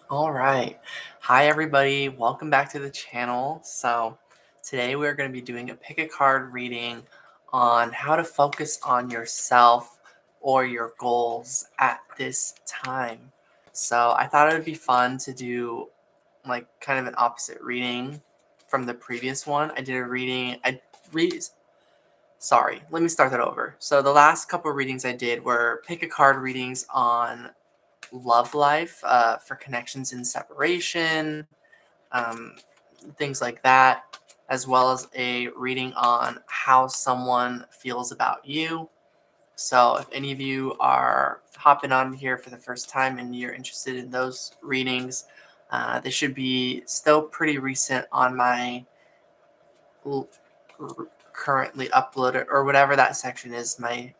All right. Hi, everybody. Welcome back to the channel. So, today we're going to be doing a pick a card reading on how to focus on yourself or your goals at this time. So, I thought it would be fun to do like kind of an opposite reading from the previous one. I did a reading, sorry, let me start that over. So, the last couple readings I did were pick a card readings on love life, for connections in separation, um, things like that, as well as a reading on how someone feels about you. So if any of you are hopping on here for the first time and you're interested in those readings, they should be still pretty recent on my l- currently uploaded, or whatever that section is, my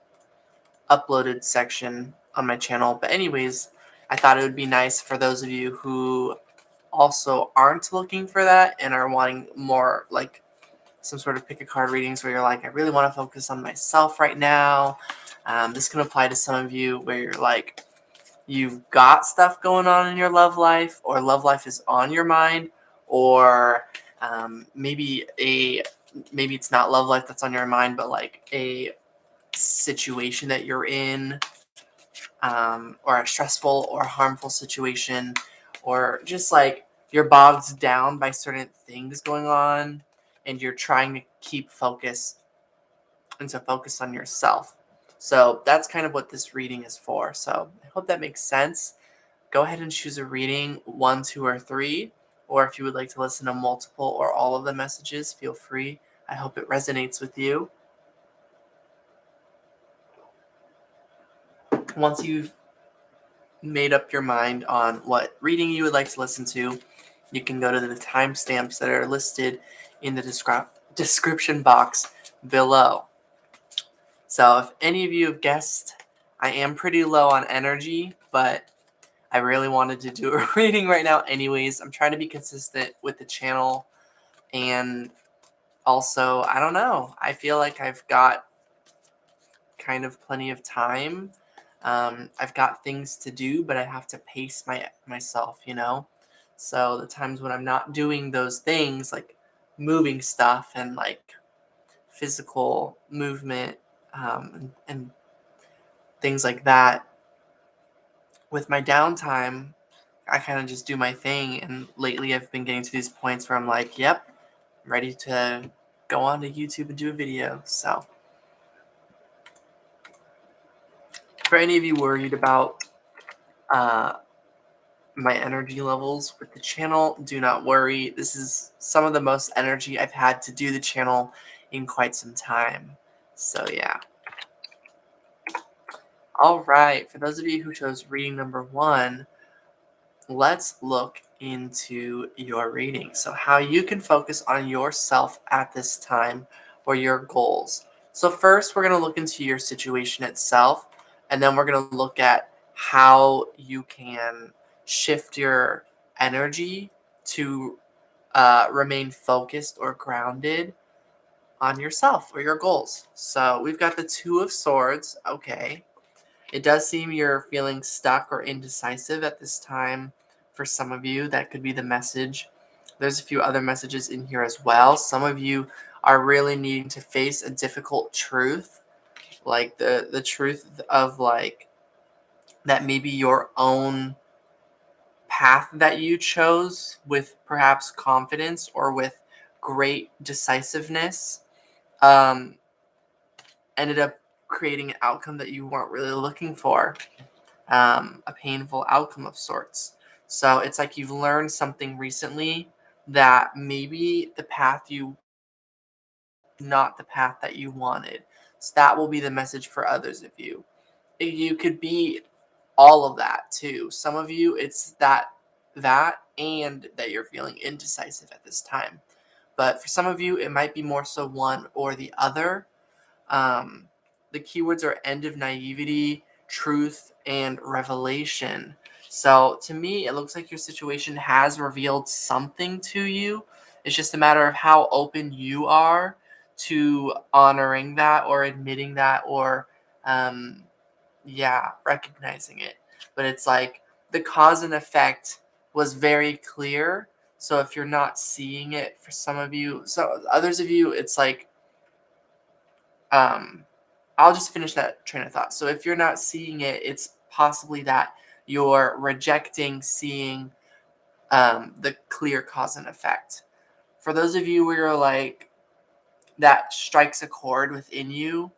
uploaded section on my channel. But anyways, I thought it would be nice for those of you who also aren't looking for that and are wanting more like some sort of pick a card readings where you're like, I really want to focus on myself right now. This can apply to some of you where you're like, you've got stuff going on in your love life, or love life is on your mind, or maybe it's not love life that's on your mind, but like a situation that you're in, or a stressful or harmful situation, or just like you're bogged down by certain things going on and you're trying to keep focus and to focus on yourself. So that's kind of what this reading is for. So I hope that makes sense. Go ahead and choose a reading, one, two, or three. Or if you would like to listen to multiple or all of the messages, feel free. I hope it resonates with you. Once you've made up your mind on what reading you would like to listen to, you can go to the timestamps that are listed in the description box below. So if any of you have guessed, I am pretty low on energy, but I really wanted to do a reading right now anyways. I'm trying to be consistent with the channel, and also, I don't know, I feel like I've got kind of plenty of time. I've got things to do, but I have to pace myself, you know? So the times when I'm not doing those things, like moving stuff and like physical movement, and things like that, with my downtime, I kind of just do my thing. And lately I've been getting to these points where I'm like, yep, I'm ready to go on to YouTube and do a video. So for any of you worried about uh, my energy levels with the channel, do not worry. This is some of the most energy I've had to do the channel in quite some time. So yeah. All right, for those of you who chose reading number one, let's look into your reading. So how you can focus on yourself at this time or your goals. So first we're going to look into your situation itself, and then we're going to look at how you can shift your energy to remain focused or grounded on yourself or your goals. So we've got the Two of Swords. Okay. It does seem you're feeling stuck or indecisive at this time. For some of you, that could be the message. There's a few other messages in here as well. Some of you are really needing to face a difficult truth, like the truth of like that maybe your own path that you chose with perhaps confidence or with great decisiveness, um, ended up creating an outcome that you weren't really looking for, a painful outcome of sorts. So it's like you've learned something recently that maybe the path you, not the path that you wanted. So that will be the message for others of you. You could be all of that too. Some of you, it's that and that you're feeling indecisive at this time. But for some of you, it might be more so one or the other. Um, the keywords are end of naivety, truth, and revelation. So to me, it looks like your situation has revealed something to you. It's just a matter of how open you are to honoring that or admitting that, or recognizing it. But it's like the cause and effect was very clear. So if you're not seeing it for some of you, so others of you, it's like, um, I'll just finish that train of thought. So if you're not seeing it, it's possibly that you're rejecting seeing the clear cause and effect. For those of you where you're like, that strikes a chord within you,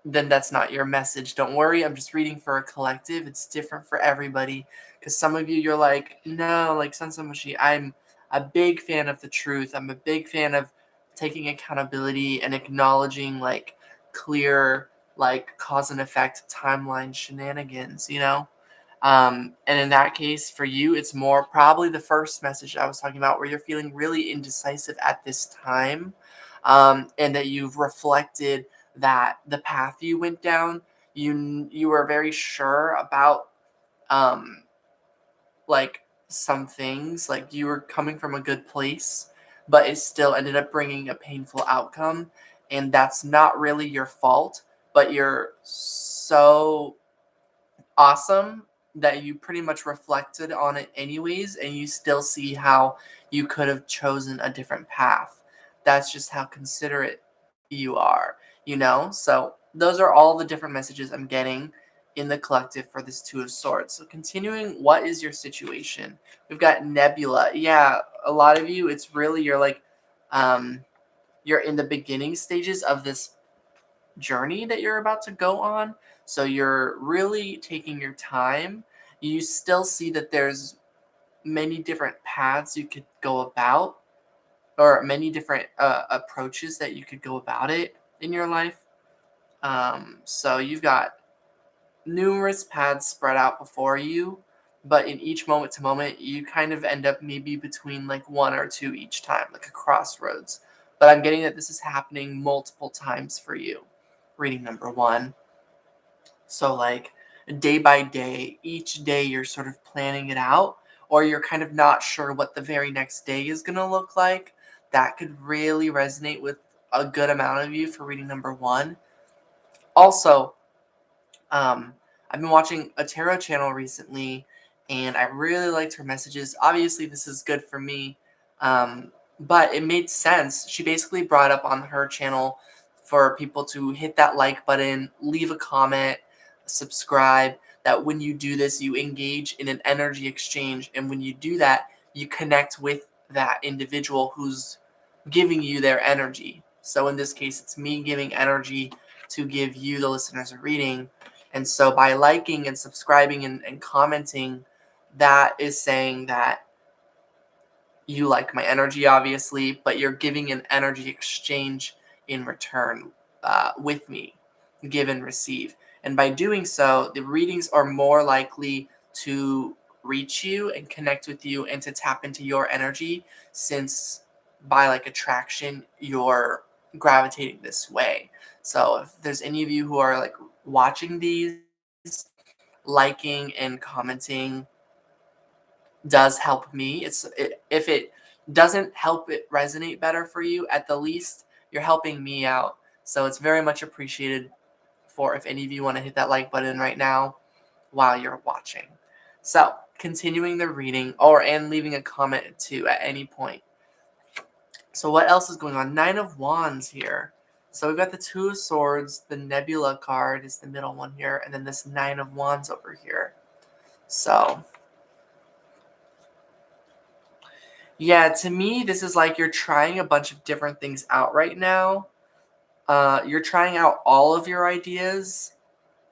then that's not your message. Don't worry. I'm just reading for a collective. It's different for everybody. Because some of you, you're like, no, like Sansamushi, I'm a big fan of the truth. I'm a big fan of taking accountability and acknowledging like clear, like cause and effect timeline shenanigans, you know? And in that case, for you, it's more probably the first message I was talking about, where you're feeling really indecisive at this time, and that you've reflected that the path you went down, you were very sure about, um, like some things, like you were coming from a good place, but it still ended up bringing a painful outcome, and that's not really your fault, but you're so awesome that you pretty much reflected on it anyways, and you still see how you could have chosen a different path. That's just how considerate you are, you know? So those are all the different messages I'm getting in the collective for this Two of Swords. So continuing, what is your situation? We've got Nebula. Yeah, a lot of you, it's really, you're like, um, you're in the beginning stages of this journey that you're about to go on. So you're really taking your time. You still see that there's many different paths you could go about, or many different approaches that you could go about it in your life. So you've got numerous paths spread out before you, but in each moment to moment, you kind of end up maybe between like one or two each time, like a crossroads. But I'm getting that this is happening multiple times for you. Reading number one. So, like, day by day, each day you're sort of planning it out, or you're kind of not sure what the very next day is going to look like. That could really resonate with a good amount of you for reading number one. Also, I've been watching a tarot channel recently, and I really liked her messages. Obviously, this is good for me, but it made sense. She basically brought up on her channel for people to hit that like button, leave a comment, subscribe. That when you do this, you engage in an energy exchange, and when you do that, you connect with that individual who's giving you their energy. So in this case, it's me giving energy to give you, the listeners, a reading. And so by liking and subscribing and commenting, that is saying that you like my energy, obviously, but you're giving an energy exchange in return with me, give and receive. And by doing so, the readings are more likely to reach you and connect with you and to tap into your energy, since by like attraction, you're gravitating this way. So if there's any of you who are like watching these, liking and commenting does help me. If it doesn't help it resonate better for you, at the least you're helping me out. So it's very much appreciated for if any of you want to hit that like button right now while you're watching. So continuing the reading, and leaving a comment too at any point. So what else is going on? Nine of Wands here. So we've got the Two of Swords, the Nebula card is the middle one here, and then this Nine of Wands over here. So yeah, to me, this is like you're trying a bunch of different things out right now. You're trying out all of your ideas.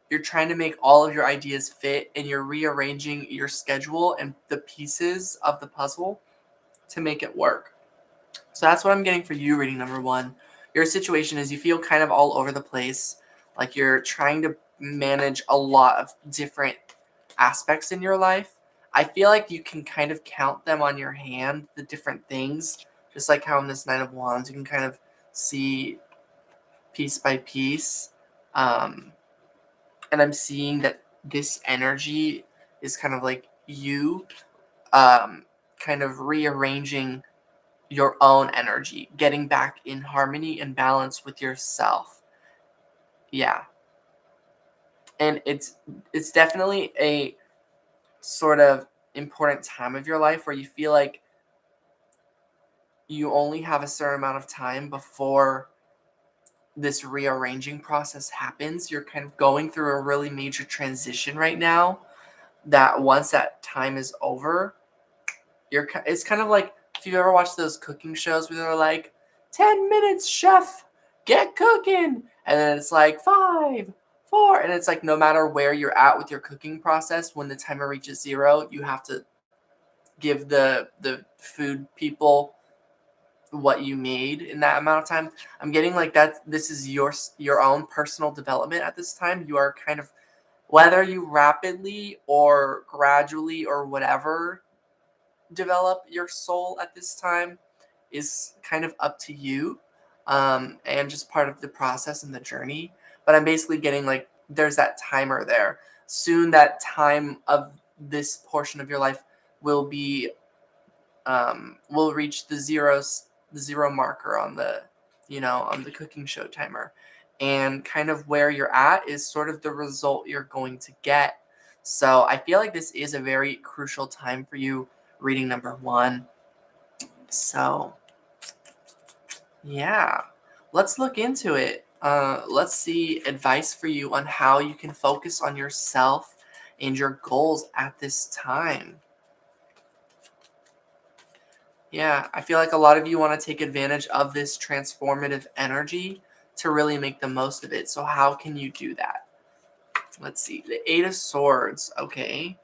You're trying to make all of your ideas fit, and you're rearranging your schedule and the pieces of the puzzle to make it work. So that's what I'm getting for you, reading number one. Your situation is you feel kind of all over the place, like you're trying to manage a lot of different aspects in your life. I feel like you can kind of count them on your hand, the different things, just like how in this Nine of Wands, you can kind of see piece by piece. Um, and I'm seeing that this energy is kind of like you kind of rearranging your own energy, getting back in harmony and balance with yourself. Yeah. And it's definitely a sort of important time of your life where you feel like you only have a certain amount of time before this rearranging process happens. You're kind of going through a really major transition right now that once that time is over, it's kind of like if you ever watched those cooking shows where they're like 10 minutes, chef, get cooking, and then it's like 5, 4, and it's like no matter where you're at with your cooking process, when the timer reaches 0, you have to give the food people what you made in that amount of time. I'm getting like that this is your own personal development at this time. You are kind of, whether you rapidly or gradually or whatever develop your soul at this time is kind of up to you, and just part of the process and the journey. But I'm basically getting like there's that timer there. Soon that time of this portion of your life will be will reach the zero marker on the on the cooking show timer, and kind of where you're at is sort of the result you're going to get. So I feel like this is a very crucial time for you, reading number one. So yeah, let's look into it. Let's see advice for you on how you can focus on yourself and your goals at this time. Yeah, I feel like a lot of you want to take advantage of this transformative energy to really make the most of it. So how can you do that? Let's see. The Eight of Swords. Okay.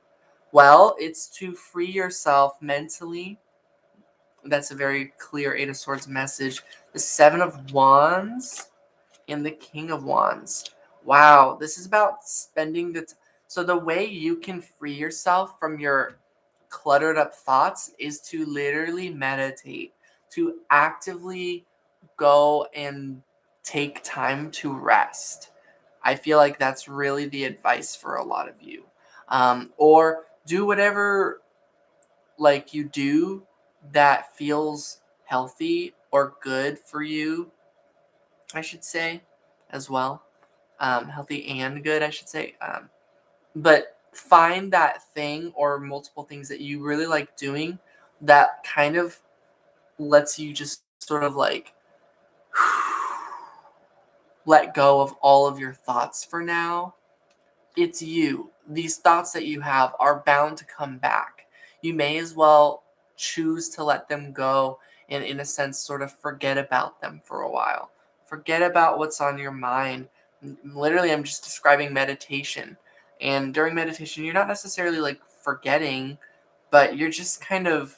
Well, it's to free yourself mentally. That's a very clear Eight of Swords message. The Seven of Wands and the King of Wands. Wow, this is about spending so the way you can free yourself from your cluttered up thoughts is to literally meditate, to actively go and take time to rest. I feel like that's really the advice for a lot of you. Or do whatever like you do that feels healthy or good for you, I should say, as well. Healthy and good, I should say. But find that thing or multiple things that you really like doing that kind of lets you just sort of like let go of all of your thoughts for now. It's you. These thoughts that you have are bound to come back. You may as well choose to let them go and, in a sense, sort of forget about them for a while. Forget about what's on your mind. Literally, I'm just describing meditation. And during meditation, you're not necessarily like forgetting, but you're just kind of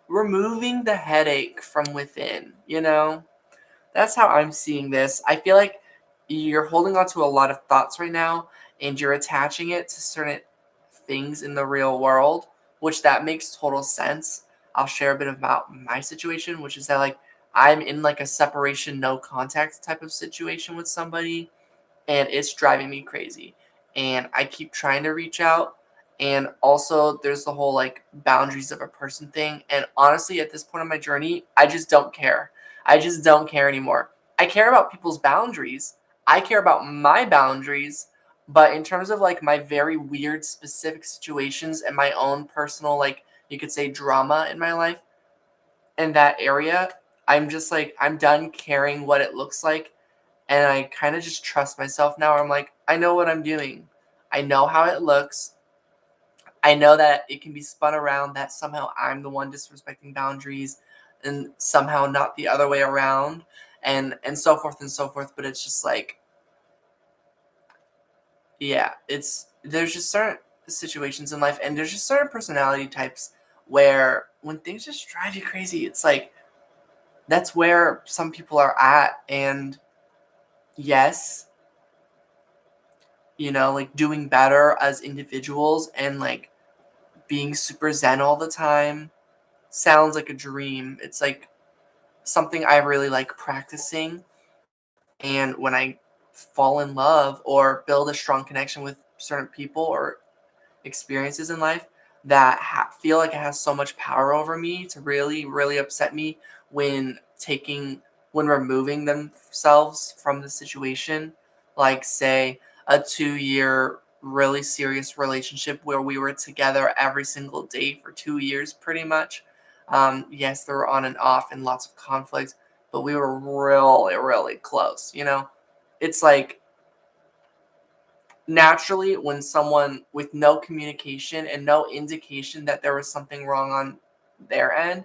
removing the headache from within, you know? That's how I'm seeing this. I feel like you're holding on to a lot of thoughts right now and you're attaching it to certain things in the real world, which that makes total sense. I'll share a bit about my situation, which is that like I'm in like a separation no contact type of situation with somebody, and it's driving me crazy. And I keep trying to reach out. And also, there's the whole like boundaries of a person thing. And honestly, at this point in my journey, I just don't care. I just don't care anymore. I care about people's boundaries. I care about my boundaries. But in terms of like my very weird specific situations and my own personal, like you could say, drama in my life in that area, I'm just like, I'm done caring what it looks like, and I kind of just trust myself now. I'm like, I know what I'm doing. I know how it looks. I know that it can be spun around that somehow I'm the one disrespecting boundaries and somehow not the other way around, and so forth and so forth. But it's just like, yeah, it's there's just certain situations in life and there's just certain personality types where when things just drive you crazy, it's like that's where some people are at. And yes, like doing better as individuals and like being super zen all the time sounds like a dream. It's like something I really like practicing. And when I fall in love or build a strong connection with certain people or experiences in life that feel like it has so much power over me to really, really upset me when when removing themselves from the situation, like say a 2-year really serious relationship where we were together every single day for 2 years, pretty much. Yes, there were on and off and lots of conflicts, but we were really, really close. It's like naturally when someone with no communication and no indication that there was something wrong on their end,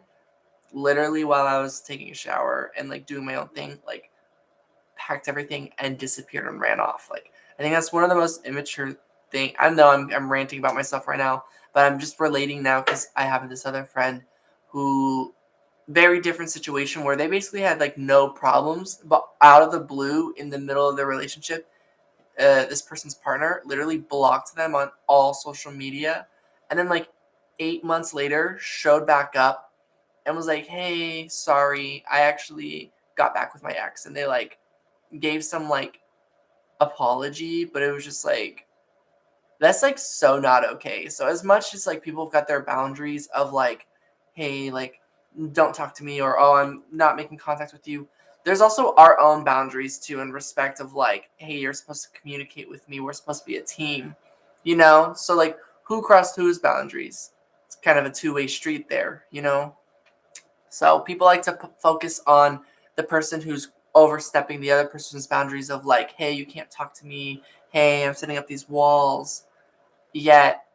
literally while I was taking a shower and like doing my own thing, like packed everything and disappeared and ran off. Like I think that's one of the most immature thing. I know I'm ranting about myself right now, but I'm just relating now because I have this other friend who very different situation where they basically had like no problems, but out of the blue in the middle of their relationship, this person's partner literally blocked them on all social media, and then like 8 months later showed back up and was like, "Hey, sorry, I actually got back with my ex," and they like gave some like apology, but it was just like that's like so not okay. So as much as like people have got their boundaries of like, hey, like don't talk to me or oh I'm not making contact with you. There's also our own boundaries too in respect of like, hey, you're supposed to communicate with me. We're supposed to be a team, So like who crossed whose boundaries? It's kind of a two-way street there. So people like to focus on the person who's overstepping the other person's boundaries of like, hey, you can't talk to me. Hey, I'm setting up these walls. Yet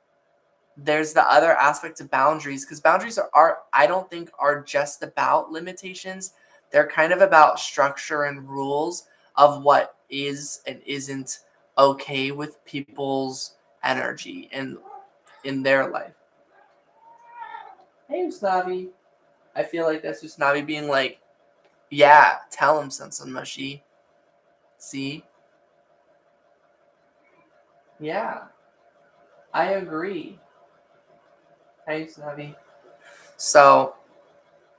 there's the other aspect of boundaries because boundaries are I don't think are just about limitations. They're kind of about structure and rules of what is and isn't okay with people's energy and in their life. Hey, Usnavi. I feel like that's Usnavi being like, yeah, tell him, Sensen Mushy. See? Yeah, I agree. Hey, Usnavi. So,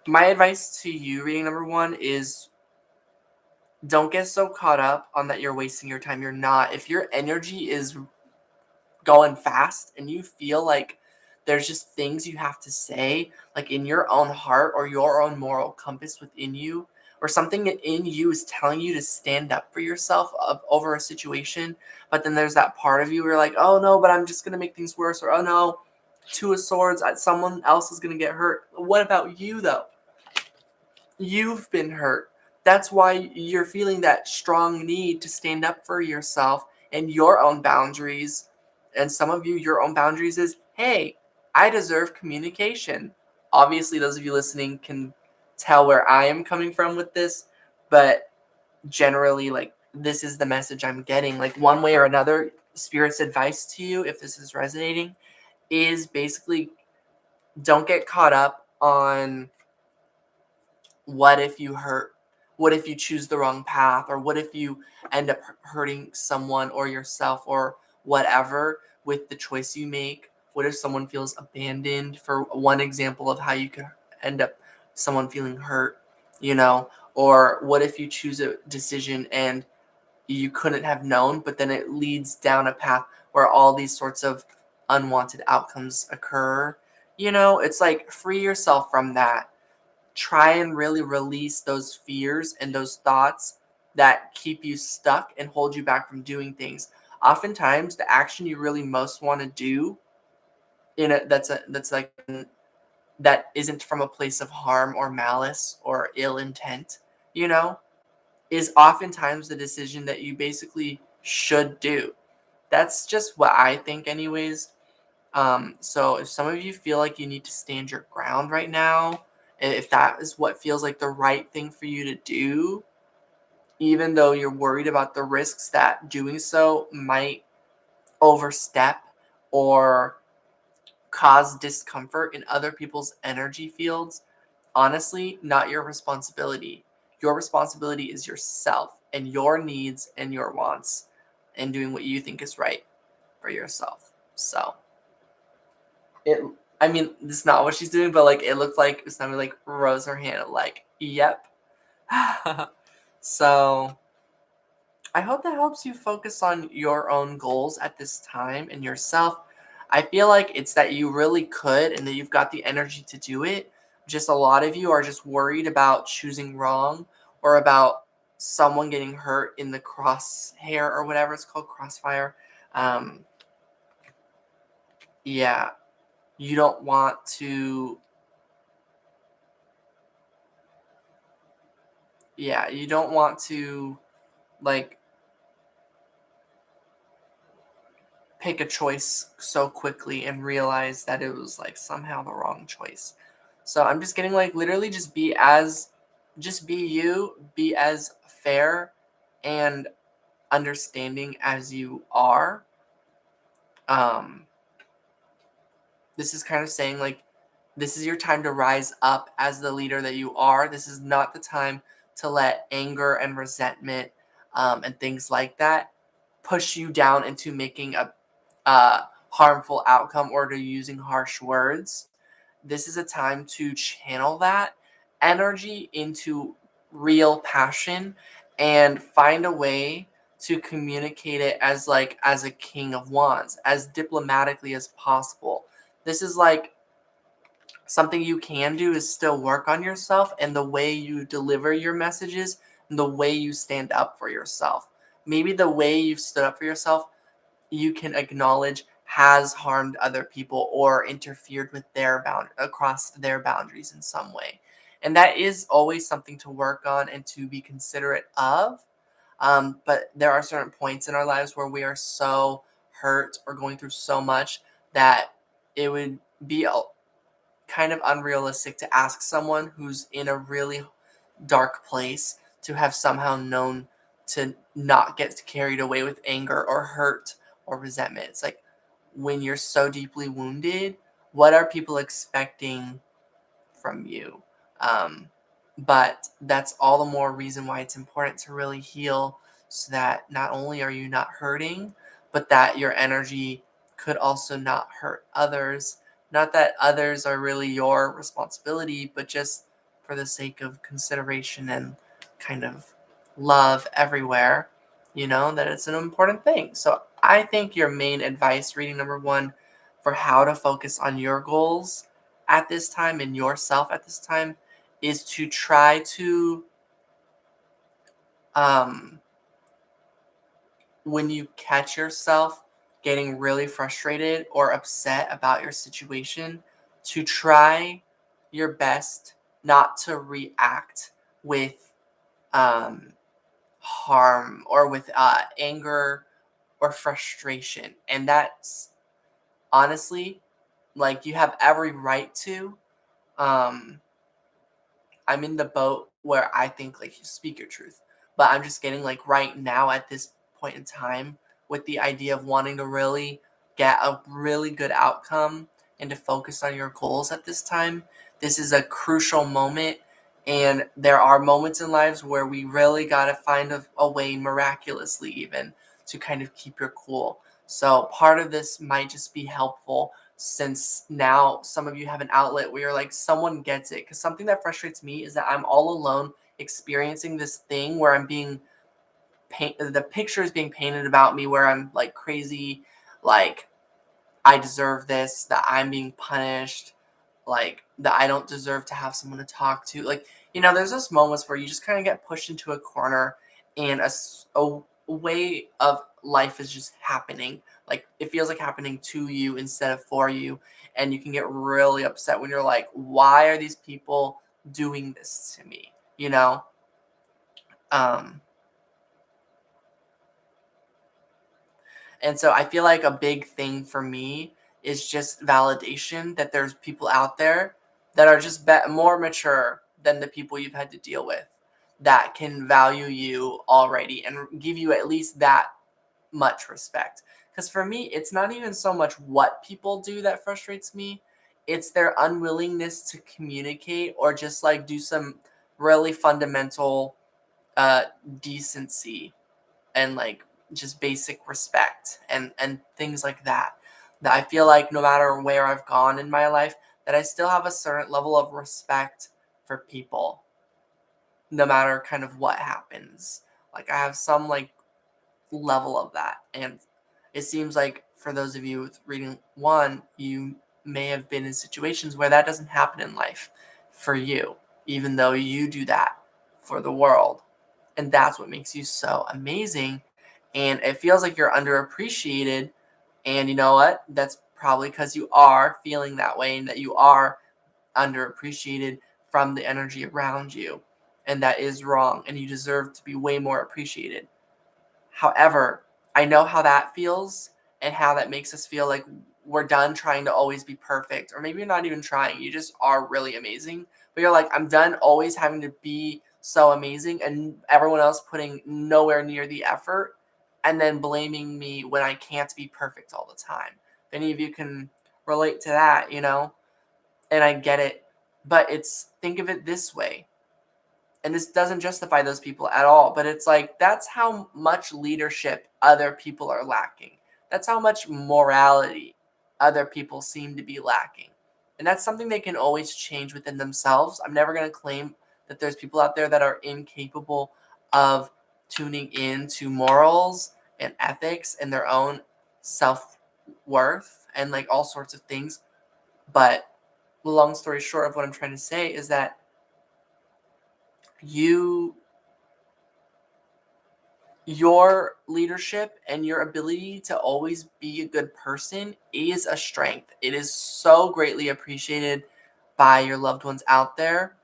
my advice to you, reading number one, is don't get so caught up on that you're wasting your time. You're not. If your energy is going fast and you feel like there's just things you have to say, like in your own heart or your own moral compass within you, or something in you is telling you to stand up for yourself over a situation, but then there's that part of you where you're like, oh no, but I'm just going to make things worse, or oh no, Two of Swords, someone else is going to get hurt. What about you though? You've been hurt. That's why you're feeling that strong need to stand up for yourself and your own boundaries. And some of you, your own boundaries is, hey, I deserve communication. Obviously, those of you listening can tell where I am coming from with this, but generally, like, this is the message I'm getting. Like, one way or another, Spirit's advice to you, if this is resonating, is basically don't get caught up on what if you hurt, what if you choose the wrong path, or what if you end up hurting someone or yourself or whatever with the choice you make. What if someone feels abandoned, for one example of how you could end up someone feeling hurt, or what if you choose a decision and you couldn't have known, but then it leads down a path where all these sorts of unwanted outcomes occur. It's like free yourself from that. Try and really release those fears and those thoughts that keep you stuck and hold you back from doing things. Oftentimes, the action you really most want to do that isn't from a place of harm or malice or ill intent, you know, is oftentimes the decision that you basically should do. That's just what I think, anyways. So if some of you feel like you need to stand your ground right now, if that is what feels like the right thing for you to do, even though you're worried about the risks that doing so might overstep or cause discomfort in other people's energy fields, honestly, not your responsibility. Your responsibility is yourself and your needs and your wants and doing what you think is right for yourself. So it I mean, this is not what she's doing, but like it looked like Usami like rose her hand like, yep. So I hope that helps you focus on your own goals at this time and yourself. I feel like it's that you really could and that you've got the energy to do it. Just a lot of you are just worried about choosing wrong or about someone getting hurt in the crosshair or whatever it's called, crossfire. Um, Yeah, you don't want to yeah, you don't want to like pick a choice so quickly and realize that it was like somehow the wrong choice. So I'm just getting like literally just be you, be as fair and understanding as you are. Um this is kind of saying like this is your time to rise up as the leader that you are. This is not the time to let anger and resentment and things like that push you down into making a harmful outcome or to using harsh words. This is a time to channel that energy into real passion and find a way to communicate it as like as a king of wands, as diplomatically as possible. This is like something you can do is still work on yourself and the way you deliver your messages and the way you stand up for yourself. Maybe the way you've stood up for yourself you can acknowledge has harmed other people or interfered with their across their boundaries in some way. And that is always something to work on and to be considerate of. But there are certain points in our lives where we are so hurt or going through so much that it would be kind of unrealistic to ask someone who's in a really dark place to have somehow known to not get carried away with anger or hurt or resentment. It's like when you're so deeply wounded, what are people expecting from you? Um, but that's all the more reason why it's important to really heal so that not only are you not hurting, but that your energy could also not hurt others. Not that others are really your responsibility, but just for the sake of consideration and kind of love everywhere, that it's an important thing. So I think your main advice, reading number one, for how to focus on your goals at this time and yourself at this time is to try to um when you catch yourself getting really frustrated or upset about your situation, to try your best not to react with um harm or with anger or frustration. And that's honestly, like, you have every right to. um I'm in the boat where I think like you speak your truth. But I'm just getting like right now at this point in time with the idea of wanting to really get a really good outcome and to focus on your goals at this time. This is a crucial moment, and there are moments in lives where we really got to find a way miraculously even to kind of keep your cool. So part of this might just be helpful since now some of you have an outlet where you're like someone gets it, because something that frustrates me is that I'm all alone experiencing this thing where I'm being the picture is being painted about me where I'm like crazy, like I deserve this, that I'm being punished, like that I don't deserve to have someone to talk to. Like, there's those moments where you just kind of get pushed into a corner and a way of life is just happening. Like, it feels like happening to you instead of for you. And you can get really upset when you're like, why are these people doing this to me? You know? Um, And so I feel like a big thing for me is just validation that there's people out there that are just more mature than the people you've had to deal with that can value you already and give you at least that much respect. Because for me, it's not even so much what people do that frustrates me, it's their unwillingness to communicate or just like do some really fundamental uh, decency and like just basic respect and things like that, that I feel like no matter where I've gone in my life, that I still have a certain level of respect for people no matter kind of what happens. Like I have some like level of that. And it seems like for those of you with reading one, you may have been in situations where that doesn't happen in life for you, even though you do that for the world. And that's what makes you so amazing. And it feels like you're underappreciated. And you know what? That's probably because you are feeling that way and that you are underappreciated from the energy around you. And that is wrong, and you deserve to be way more appreciated. However, I know how that feels and how that makes us feel like we're done trying to always be perfect. Or maybe you're not even trying, you just are really amazing. But you're like, I'm done always having to be so amazing and everyone else putting nowhere near the effort and then blaming me when I can't be perfect all the time. If any of you can relate to that, and I get it. But think of it this way, and this doesn't justify those people at all, but it's like that's how much leadership other people are lacking. That's how much morality other people seem to be lacking. And that's something they can always change within themselves. I'm never going to claim that there's people out there that are incapable of tuning in to morals and ethics and their own self-worth and like all sorts of things. But the long story short of what I'm trying to say is that your leadership and your ability to always be a good person is a strength. It is so greatly appreciated by your loved ones out there.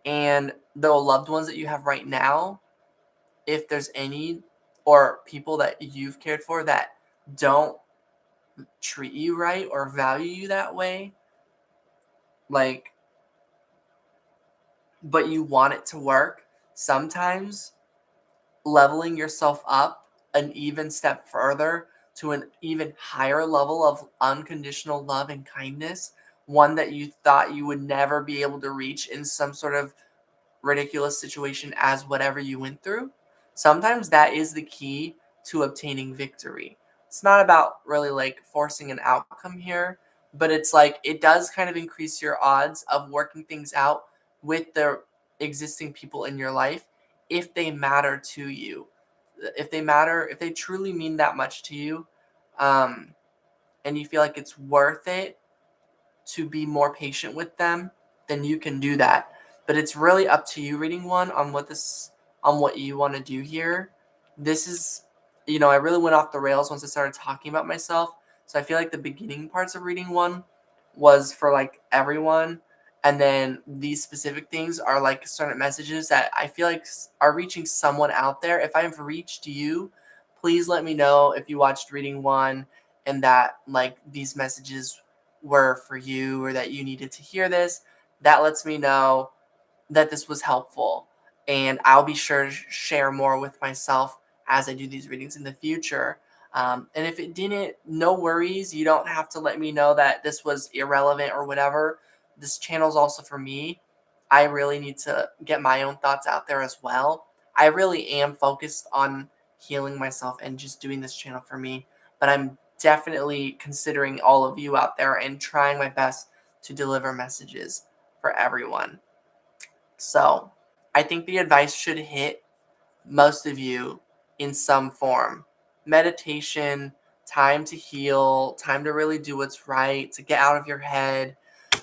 And the loved ones that you have right now, if there's any, or people that you've cared for that don't treat you right or value you that way, like, but you want it to work, sometimes leveling yourself up an even step further to an even higher level of unconditional love and kindness, one that you thought you would never be able to reach in some sort of ridiculous situation as whatever you went through. Sometimes that is the key to obtaining victory. It's not about really like forcing an outcome here, but it's like it does kind of increase your odds of working things out with the existing people in your life if they matter to you. If they truly mean that much to you, um, and you feel like it's worth it to be more patient with them, then you can do that. But it's really up to you, reading one, on what you want to do here. This is, I really went off the rails once I started talking about myself. So I feel like the beginning parts of reading one was for like everyone, and then these specific things are like certain messages that I feel like are reaching someone out there. If I've reached you, please let me know if you watched reading one and that like these messages were for you or that you needed to hear this. That lets me know that this was helpful, and I'll be sure to share more with myself as I do these readings in the future. And if it didn't, no worries. You don't have to let me know that this was irrelevant or whatever. This channel is also for me. I really need to get my own thoughts out there as well. I really am focused on healing myself and just doing this channel for me. But I'm definitely considering all of you out there and trying my best to deliver messages for everyone. So I think the advice should hit most of you in some form. Meditation, time to heal, time to really do what's right, to get out of your head,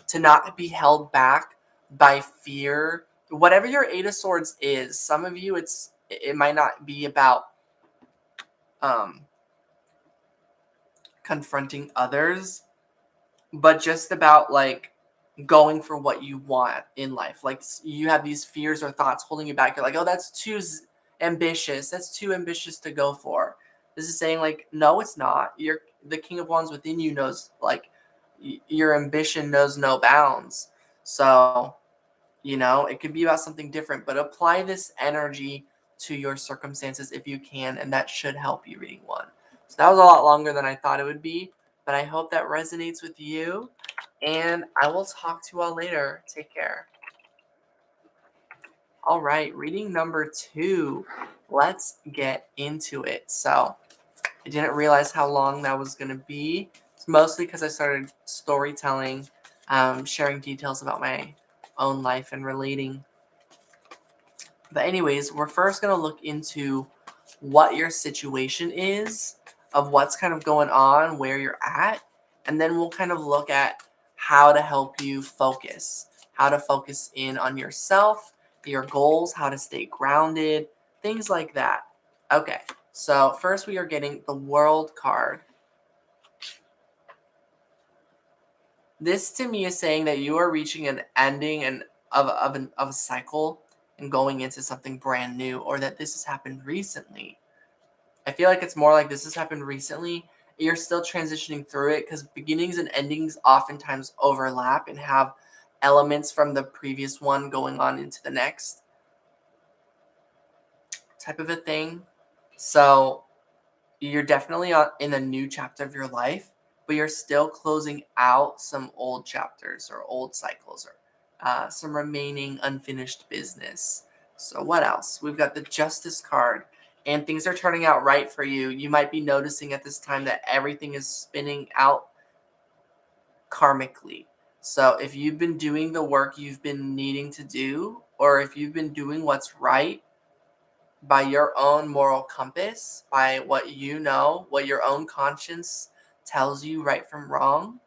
to not be held back by fear. Whatever your Eight of Swords is, some of you it might not be about um, confronting others, but just about like going for what you want in life. Like you have these fears or thoughts holding you back. You're like, oh, that's too ambitious. That's too ambitious to go for. This is saying like, no, it's not. You're the King of Wands within you knows like your ambition knows no bounds. So, it could be about something different, but apply this energy to your circumstances if you can, and that should help you, reading one. So that was a lot longer than I thought it would be, but I hope that resonates with you, and I will talk to you all later. Take care. All right, reading number 2. Let's get into it. So I didn't realize how long that was going to be. It's mostly because I started storytelling, sharing details about my own life and relating. But anyways, we're first going to look into what your situation is, of what's kind of going on, where you're at, and then we'll kind of look at how to help you focus, how to focus in on yourself, your goals, how to stay grounded, things like that. Okay, so first we are getting the World card. This to me is saying that you are reaching an ending and of a cycle and going into something brand new, or that this has happened recently. I feel like it's more like this has happened recently. You're still transitioning through it because beginnings and endings oftentimes overlap and have elements from the previous one going on into the next type of a thing. So you're definitely in a new chapter of your life, but you're still closing out some old chapters or old cycles or some remaining unfinished business. So, what else? We've got the Justice card, and things are turning out right for you. You might be noticing at this time that everything is spinning out karmically. So, if you've been doing the work you've been needing to do, or if you've been doing what's right, by your own moral compass, by what you know, what your own conscience tells you right from wrong,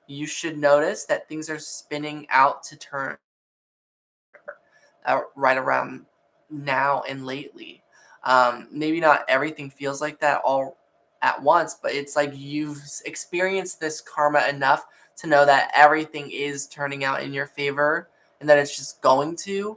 you should notice that things are spinning out to turn right around now and lately. Maybe not everything feels like that all at once, but it's like you've experienced this karma enough to know that everything is turning out in your favor and that it's just going to.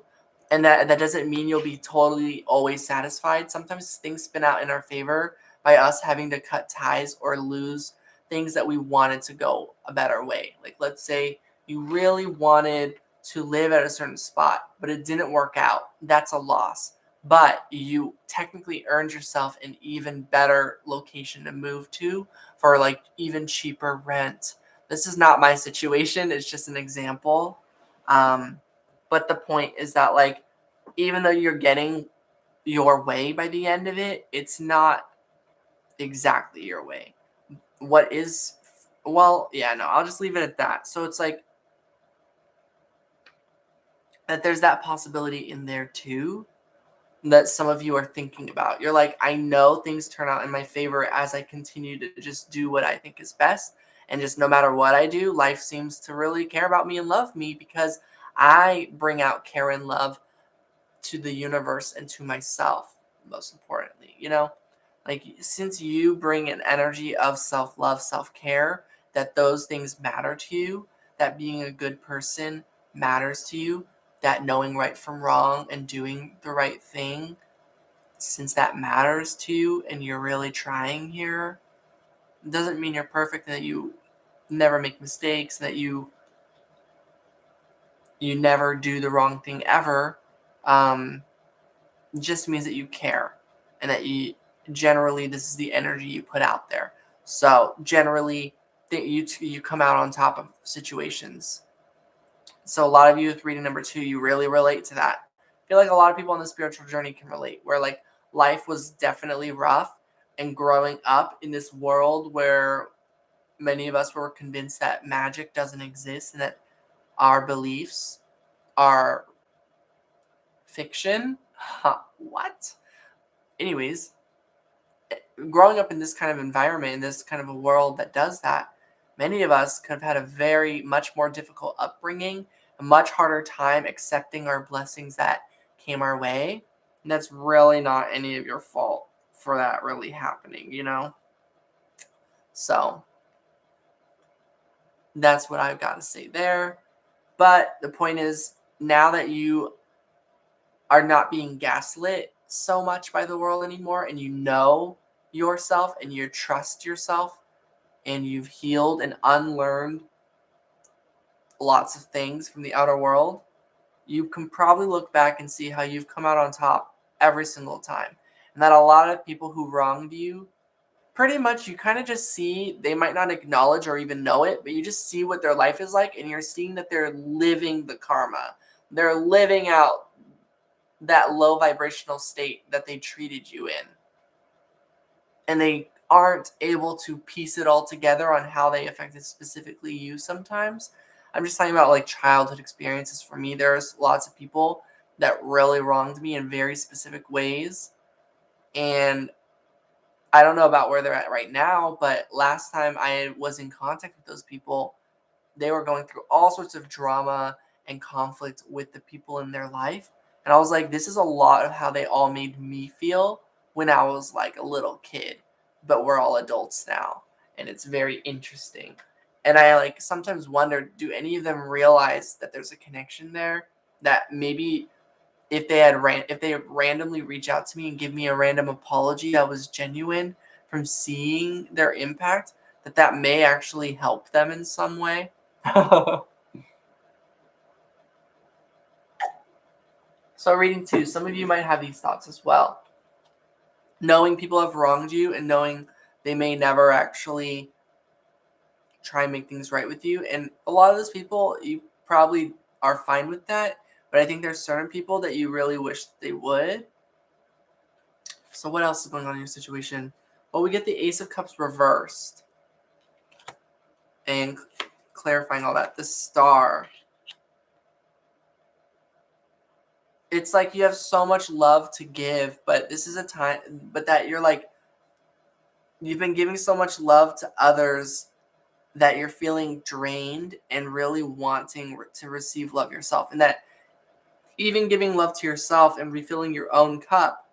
And that doesn't mean you'll be totally always satisfied. Sometimes things spin out in our favor by us having to cut ties or lose things that we wanted to go a better way. Like, let's say you really wanted to live at a certain spot, but it didn't work out. That's a loss. But you technically earned yourself an even better location to move to for like even cheaper rent. This is not my situation, it's just an example. Um, but the point is that, like, even though you're getting your way by the end of it, it's not exactly your way. What is, well, yeah, no, I'll just leave it at that. So it's like, that there's that possibility in there too that some of you are thinking about. You're like, I know things turn out in my favor as I continue to just do what I think is best. And just no matter what I do, life seems to really care about me and love me because I bring out care and love to the universe and to myself, most importantly, you know? Like, since you bring an energy of self love, self care, that those things matter to you, that being a good person matters to you, that knowing right from wrong and doing the right thing, since that matters to you and you're really trying here, doesn't mean you're perfect and that you never make mistakes, and that you never do the wrong thing ever. Um, just means that you care and that you generally this is the energy you put out there. So generally you come out on top of situations. So a lot of you with reading number 2, you really relate to that. I feel like a lot of people on the spiritual journey can relate, where like life was definitely rough, and growing up in this world where many of us were convinced that magic doesn't exist and that our beliefs are fiction. Huh, what? Anyways, growing up in this kind of environment, in this kind of a world that does that, many of us could have had a very much more difficult upbringing, a much harder time accepting our blessings that came our way. And that's really not any of your fault for that really happening, you know? So that's what I've got to say there. But the point is, now that you are not being gaslit so much by the world anymore, and you know yourself and you trust yourself, and you've healed and unlearned lots of things from the outer world, you can probably look back and see how you've come out on top every single time. And that a lot of people who wronged you, pretty much you kind of just see, they might not acknowledge or even know it, but you just see what their life is like, and you're seeing that they're living the karma. They're living out that low vibrational state that they treated you in. And they aren't able to piece it all together on how they affected specifically you sometimes. I'm just talking about like childhood experiences for me. There's lots of people that really wronged me in very specific ways. And I don't know about where they're at right now, but last time I was in contact with those people, they were going through all sorts of drama and conflict with the people in their life. And I was like, this is a lot of how they all made me feel when I was like a little kid, but we're all adults now. And it's very interesting. And I like sometimes wonder, do any of them realize that there's a connection there? That maybe if they randomly reach out to me and give me a random apology that was genuine from seeing their impact, that may actually help them in some way. So reading two, some of you might have these thoughts as well. Knowing people have wronged you and knowing they may never actually try and make things right with you. And a lot of those people, you probably are fine with that. But I think there's certain people that you really wish they would. So what else is going on in your situation? Well, we get the Ace of Cups reversed. And clarifying all that. The Star. It's like you have so much love to give, but this is a time, but that you're like, you've been giving so much love to others that you're feeling drained and really wanting to receive love yourself. And that even giving love to yourself and refilling your own cup,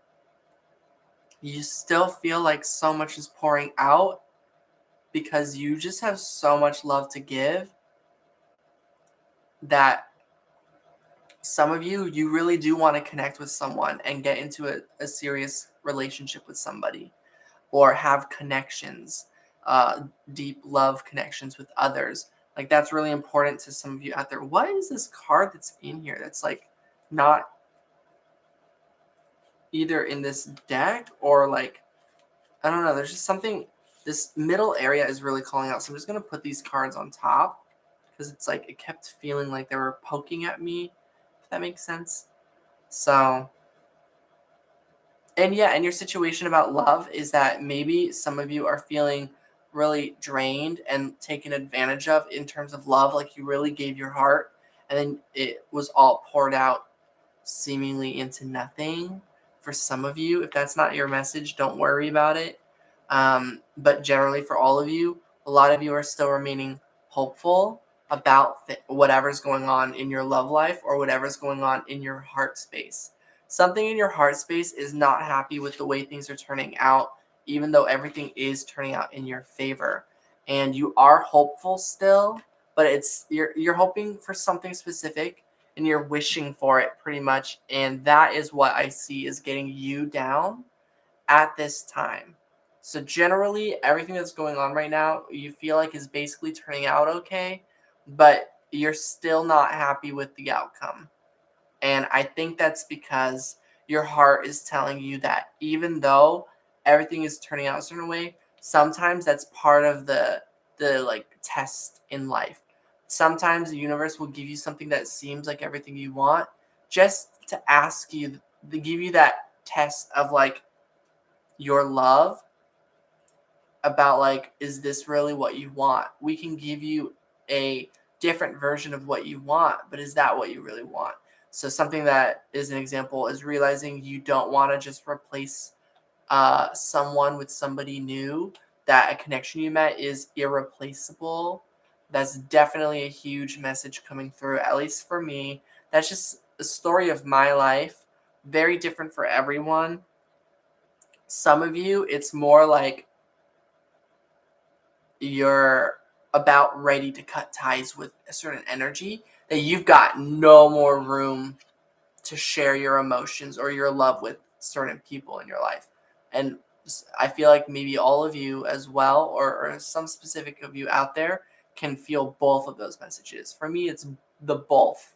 you still feel like so much is pouring out because you just have so much love to give that some of you really do want to connect with someone and get into a serious relationship with somebody or have connections, uh, deep love connections with others. Like that's really important to some of you out there. What is this card that's in here that's like not either in this deck or like, I don't know. There's just something, this middle area is really calling out. So I'm just going to put these cards on top because it's like, it kept feeling like they were poking at me, if that makes sense. So, and yeah, and your situation about love is that maybe some of you are feeling really drained and taken advantage of in terms of love. Like you really gave your heart and then it was all poured out seemingly into nothing for some of you. If that's not your message, don't worry about it. But generally, for all of you, a lot of you are still remaining hopeful about whatever's going on in your love life or whatever's going on in your heart space. Something in your heart space is not happy with the way things are turning out, even though everything is turning out in your favor. And you are hopeful still, but it's you're hoping for something specific and you're wishing for it pretty much. And that is what I see is getting you down at this time. So generally, everything that's going on right now, you feel like is basically turning out okay, but you're still not happy with the outcome. And I think that's because your heart is telling you that even though everything is turning out a certain way, sometimes that's part of the like test in life. Sometimes the universe will give you something that seems like everything you want, just to ask you, to give you that test of like your love about like, is this really what you want? We can give you a different version of what you want, but is that what you really want? So something that is an example is realizing you don't want to just replace someone with somebody new, that a connection you met is irreplaceable. That's definitely a huge message coming through, at least for me. That's just the story of my life. Very different for everyone. Some of you, it's more like you're about ready to cut ties with a certain energy that you've got no more room to share your emotions or your love with certain people in your life. And I feel like maybe all of you as well, or some specific of you out there, can feel both of those messages. For me, it's the both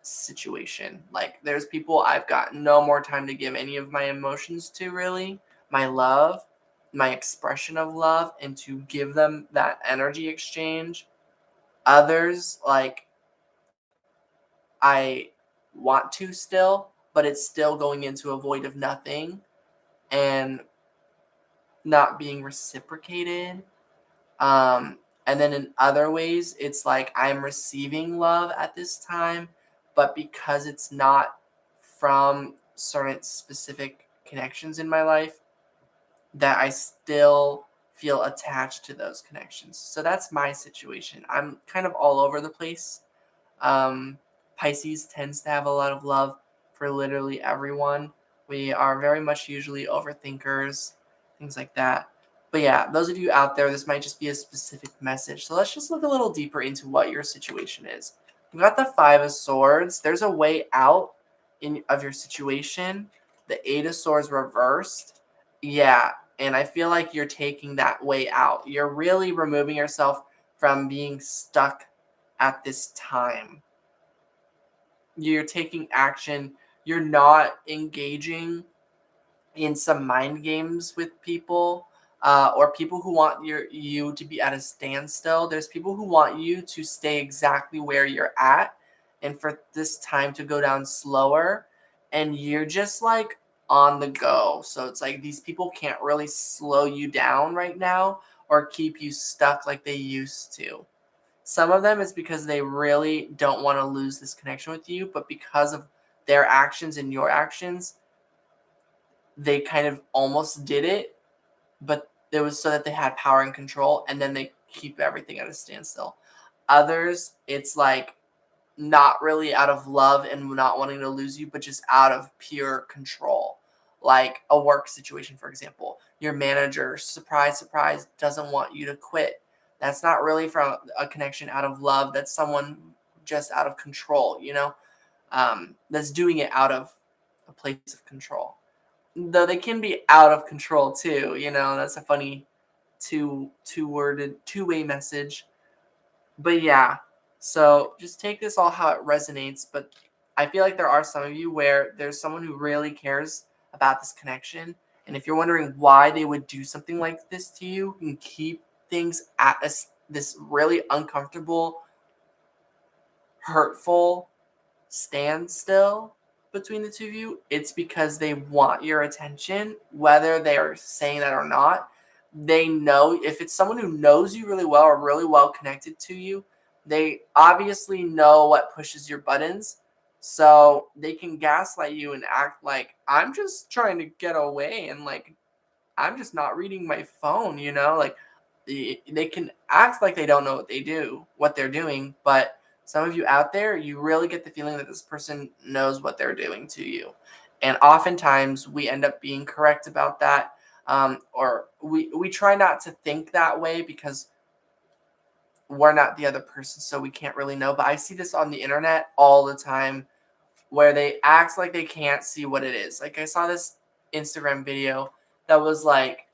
situation. Like, there's people I've got no more time to give any of my emotions to, really, my love, my expression of love, and to give them that energy exchange. Others, like, I want to still, but it's still going into a void of nothing and not being reciprocated. And then in other ways, it's like I'm receiving love at this time, but because it's not from certain specific connections in my life, that I still feel attached to those connections. So that's my situation. I'm kind of all over the place. Um, Pisces tends to have a lot of love for literally everyone. We are very much usually overthinkers, things like that. But yeah, those of you out there, this might just be a specific message. So let's just look a little deeper into what your situation is. You got the Five of Swords. There's a way out of your situation. The Eight of Swords reversed. Yeah, and I feel like you're taking that way out. You're really removing yourself from being stuck at this time. You're taking action. You're not engaging in some mind games with people, or people who want you to be at a standstill. There's people who want you to stay exactly where you're at and for this time to go down slower, and you're just like on the go. So it's like these people can't really slow you down right now or keep you stuck like they used to. Some of them is because they really don't want to lose this connection with you, but because of their actions and your actions, they kind of almost did it, but it was so that they had power and control, and then they keep everything at a standstill. Others, it's like not really out of love and not wanting to lose you, but just out of pure control. Like a work situation, for example. Your manager, surprise, surprise, doesn't want you to quit. That's not really from a connection out of love. That's someone just out of control, that's doing it out of a place of control. Though they can be out of control too, that's a funny two-way message. But yeah, so just take this all how it resonates. But I feel like there are some of you where there's someone who really cares about this connection, and if you're wondering why they would do something like this to you and keep things at this really uncomfortable, hurtful standstill between the two of you, it's because they want your attention, whether they are saying that or not. They know if it's someone who knows you really well or really well connected to you, they obviously know what pushes your buttons. So they can gaslight you and act like, I'm just trying to get away and like I'm just not reading my phone, like they can act like they don't know what they're doing, but some of you out there, you really get the feeling that this person knows what they're doing to you. And oftentimes we end up being correct about that. Or we try not to think that way because we're not the other person, so we can't really know. But I see this on the internet all the time where they act like they can't see what it is. Like I saw this Instagram video that was like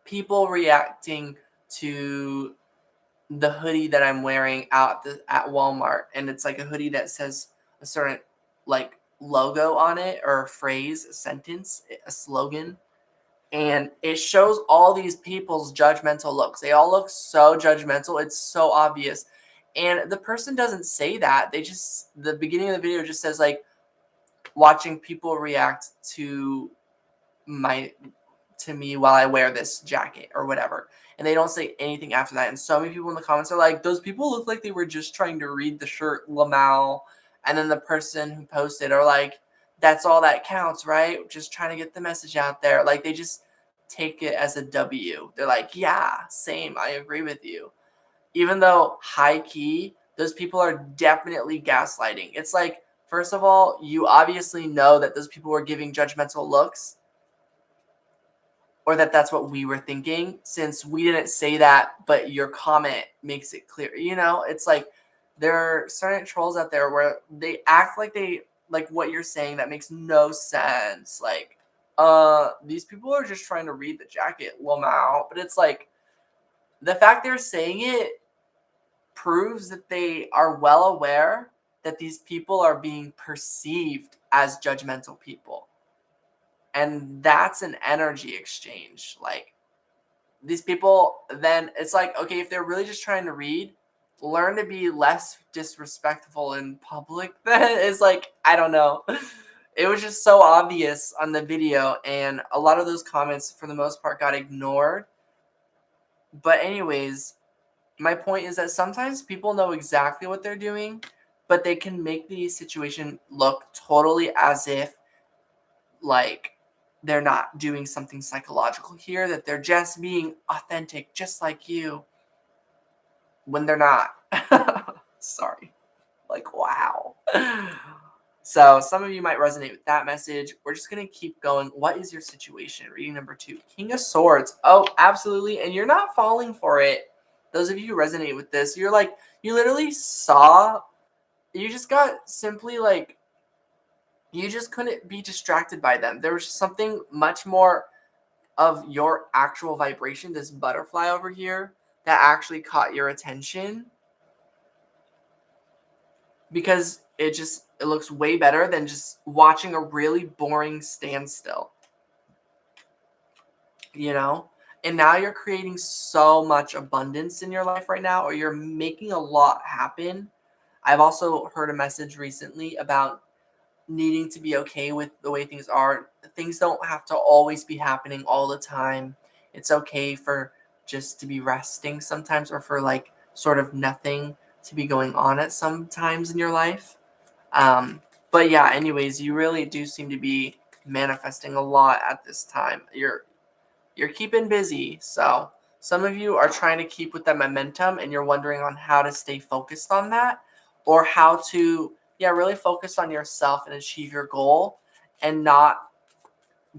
people reacting to the hoodie that I'm wearing at Walmart, and it's like a hoodie that says a certain like logo on it or a phrase, a sentence, a slogan, and it shows all these people's judgmental looks. They all look so judgmental. It's so obvious. And the person doesn't say that. The beginning of the video just says like watching people react my to me while I wear this jacket or whatever. And they don't say anything after that. And so many people in the comments are like, those people look like they were just trying to read the shirt Lamau. And then the person who posted are like, that's all that counts, right? Just trying to get the message out there. Like they just take it as a W. They're like, yeah, same. I agree with you. Even though high key, those people are definitely gaslighting. It's like, first of all, you obviously know that those people were giving judgmental looks, or that's what we were thinking, since we didn't say that, but your comment makes it clear. It's like there are certain trolls out there where they act like what you're saying that makes no sense. Like, these people are just trying to read the jacket, Lamau. But it's like the fact they're saying it proves that they are well aware that these people are being perceived as judgmental people. And that's an energy exchange. Like, these people, then it's like, okay, if they're really just trying to read, learn to be less disrespectful in public. Then it's like, I don't know. It was just so obvious on the video, and a lot of those comments, for the most part, got ignored. But anyways, my point is that sometimes people know exactly what they're doing, but they can make the situation look totally as if like they're not doing something psychological here, that they're just being authentic, just like you, when they're not. Sorry. Like, wow. So some of you might resonate with that message. We're just going to keep going. What is your situation? Reading number 2, King of Swords. Oh, absolutely. And you're not falling for it. Those of you who resonate with this, you're like, you literally saw, you just got simply like, you just couldn't be distracted by them. There was just something much more of your actual vibration, this butterfly over here, that actually caught your attention, because it looks way better than just watching a really boring standstill, you know? And now you're creating so much abundance in your life right now, or you're making a lot happen. I've also heard a message recently about needing to be okay with the way things are. Things don't have to always be happening all the time. It's okay for just to be resting sometimes, or for like sort of nothing to be going on at some times in your life. But yeah, anyways, you really do seem to be manifesting a lot at this time. You're keeping busy, so some of you are trying to keep with that momentum, and you're wondering on how to stay focused on that, or how to really focus on yourself and achieve your goal, and not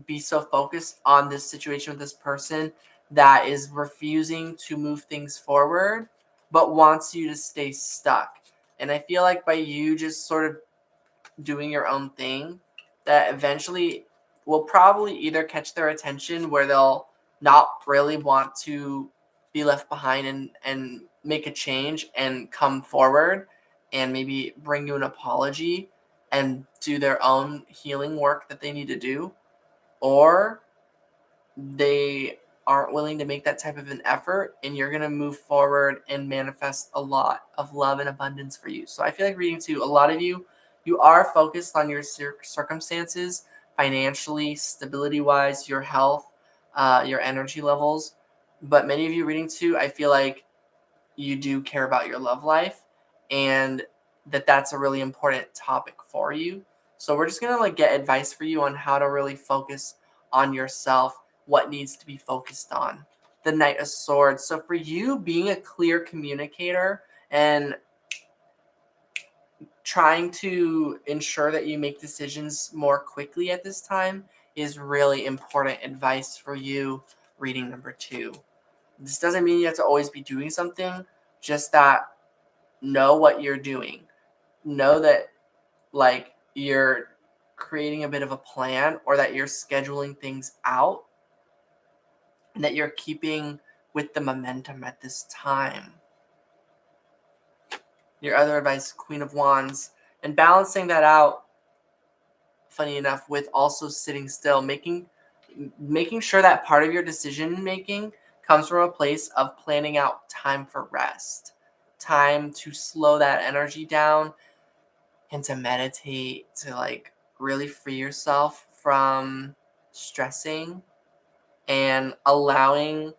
be so focused on this situation with this person that is refusing to move things forward but wants you to stay stuck. And I feel like by you just sort of doing your own thing, that eventually will probably either catch their attention where they'll not really want to be left behind, and make a change and come forward and maybe bring you an apology and do their own healing work that they need to do, or they aren't willing to make that type of an effort, and you're going to move forward and manifest a lot of love and abundance for you. So I feel like reading to a lot of you, you are focused on your circumstances, financially, stability wise, your health, your energy levels. But many of you reading to, I feel like you do care about your love life, and that's a really important topic for you. So we're just going to like get advice for you on how to really focus on yourself, what needs to be focused on. The Knight of Swords. So for you, being a clear communicator and trying to ensure that you make decisions more quickly at this time is really important advice for you, reading number 2. This doesn't mean you have to always be doing something, just that know what you're doing. Know that like you're creating a bit of a plan, or that you're scheduling things out, and that you're keeping with the momentum at this time. Your other advice, Queen of Wands, and balancing that out, funny enough, with also sitting still, making sure that part of your decision making comes from a place of planning out time for rest, time to slow that energy down, and to meditate, to like really free yourself from stressing, and allowing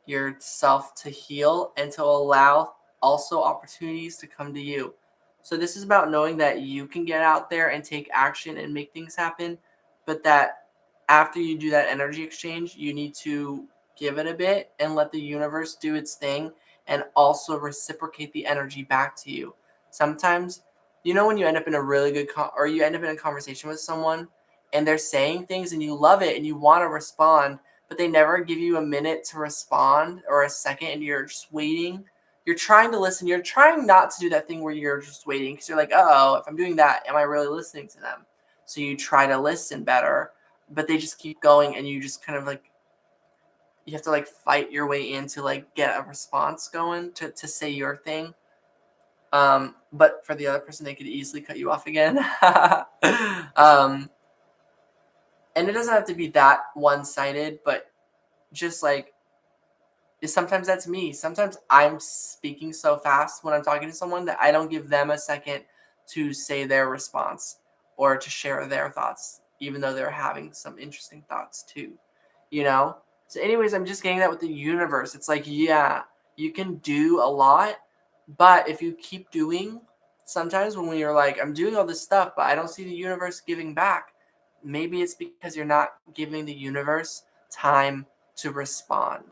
yourself to heal, and to allow also opportunities to come to you. So this is about knowing that you can get out there and take action and make things happen, but that after you do that energy exchange, you need to give it a bit and let the universe do its thing, and also reciprocate the energy back to you. Sometimes, when you end up in a really good or you end up in a conversation with someone, and they're saying things and you love it and you want to respond, but they never give you a minute to respond, or a second, and you're just waiting. You're trying to listen. You're trying not to do that thing where you're just waiting, because you're like, oh, if I'm doing that, am I really listening to them? So you try to listen better, but they just keep going, and you just kind of like, you have to like fight your way in to like get a response going to say your thing. But for the other person, they could easily cut you off again. um, and it doesn't have to be that one-sided, but just like, sometimes that's me. Sometimes I'm speaking so fast when I'm talking to someone that I don't give them a second to say their response, or to share their thoughts, even though they're having some interesting thoughts too. You know? So, anyways, I'm just getting that with the universe. It's like, yeah, you can do a lot, but if you keep doing, sometimes when you're like, I'm doing all this stuff, but I don't see the universe giving back, maybe it's because you're not giving the universe time to respond.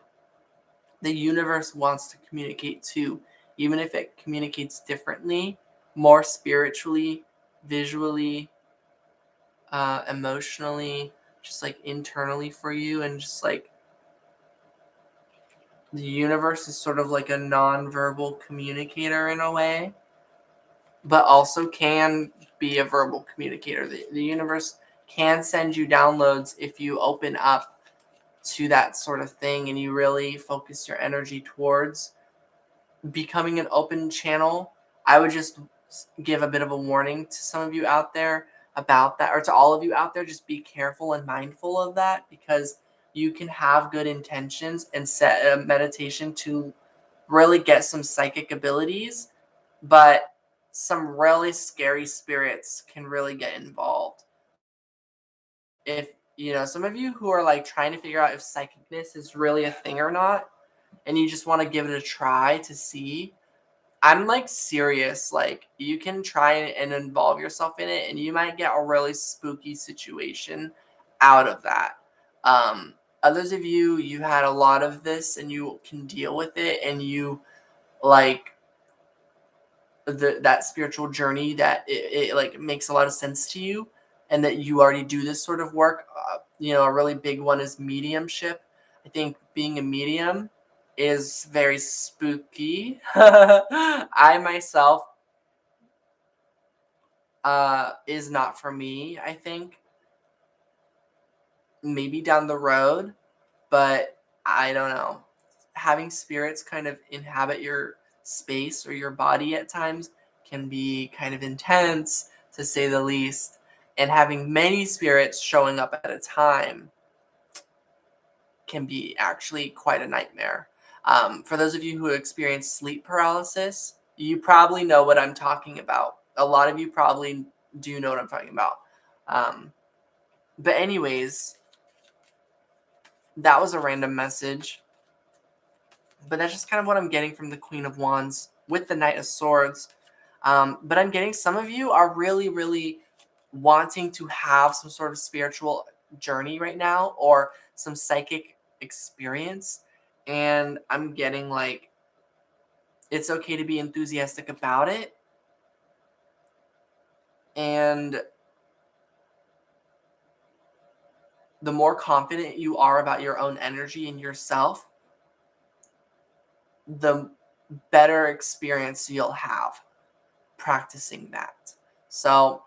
The universe wants to communicate too, even if it communicates differently, more spiritually, visually, emotionally, just like internally for you, and just like the universe is sort of like a non-verbal communicator in a way, but also can be a verbal communicator. The universe can send you downloads if you open up to that sort of thing and you really focus your energy towards becoming an open channel. I would just give a bit of a warning to some of you out there about that, or to all of you out there, just be careful and mindful of that, because you can have good intentions and set a meditation to really get some psychic abilities, but some really scary spirits can really get involved. If some of you who are like trying to figure out if psychicness is really a thing or not, and you just want to give it a try to see, I'm like serious. Like, you can try and involve yourself in it, and you might get a really spooky situation out of that. Others of you, you had a lot of this, and you can deal with it, and you like that spiritual journey, that it like makes a lot of sense to you, and that you already do this sort of work. A really big one is mediumship. I think being a medium is very spooky. I myself is not for me. I think maybe down the road, but I don't know. Having spirits kind of inhabit your space or your body at times can be kind of intense, to say the least. And having many spirits showing up at a time can be actually quite a nightmare. For those of you who experience sleep paralysis, you probably know what I'm talking about. A lot of you probably do know what I'm talking about. Um, but anyways, that was a random message. But that's just kind of what I'm getting from the Queen of Wands with the Knight of Swords. But I'm getting some of you are really, really wanting to have some sort of spiritual journey right now, or some psychic experience. And I'm getting like, it's okay to be enthusiastic about it. And the more confident you are about your own energy and yourself, the better experience you'll have practicing that. So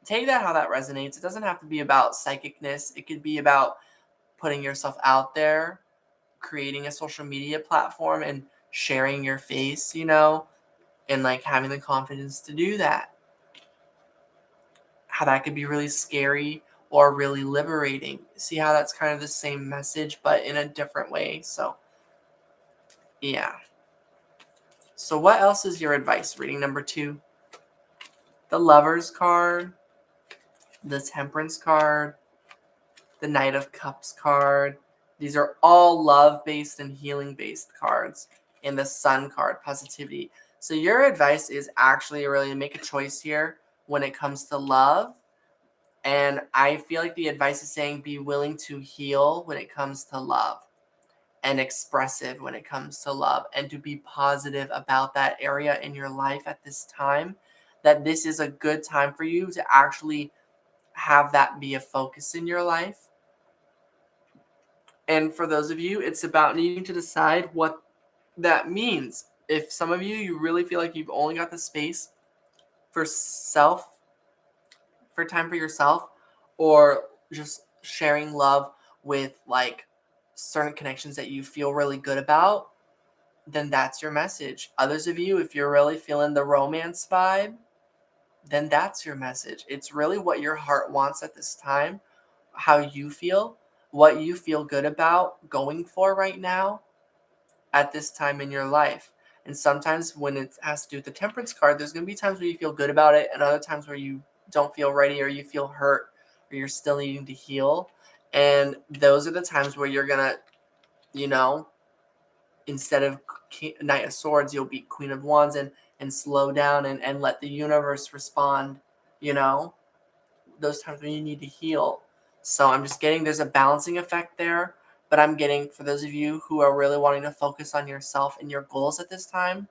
take that how that resonates. It doesn't have to be about psychicness. It could be about putting yourself out there, creating a social media platform, and sharing your face, and like having the confidence to do that. How that could be really scary or really liberating. See how that's kind of the same message, but in a different way. So, yeah. So, what else is your advice? Reading number 2, the Lovers card, the Temperance card, the Knight of Cups card. These are all love-based and healing-based cards. And the Sun card, positivity. So your advice is actually really to make a choice here when it comes to love. And I feel like the advice is saying be willing to heal when it comes to love, and expressive when it comes to love, and to be positive about that area in your life at this time. That this is a good time for you to actually have that be a focus in your life. And for those of you, it's about needing to decide what that means. If some of you, you really feel like you've only got the space for for time for yourself, or just sharing love with like certain connections that you feel really good about, then that's your message. Others of you, if you're really feeling the romance vibe, then that's your message. It's really what your heart wants at this time, how you feel, what you feel good about going for right now at this time in your life. And sometimes when it has to do with the Temperance card, there's going to be times where you feel good about it, and other times where you don't feel ready, or you feel hurt, or you're still needing to heal. And those are the times where you're going to, instead of Knight of Swords, you'll be Queen of Wands, and slow down, and let the universe respond, those times when you need to heal. So I'm just getting there's a balancing effect there, but I'm getting, for those of you who are really wanting to focus on yourself and your goals at this time,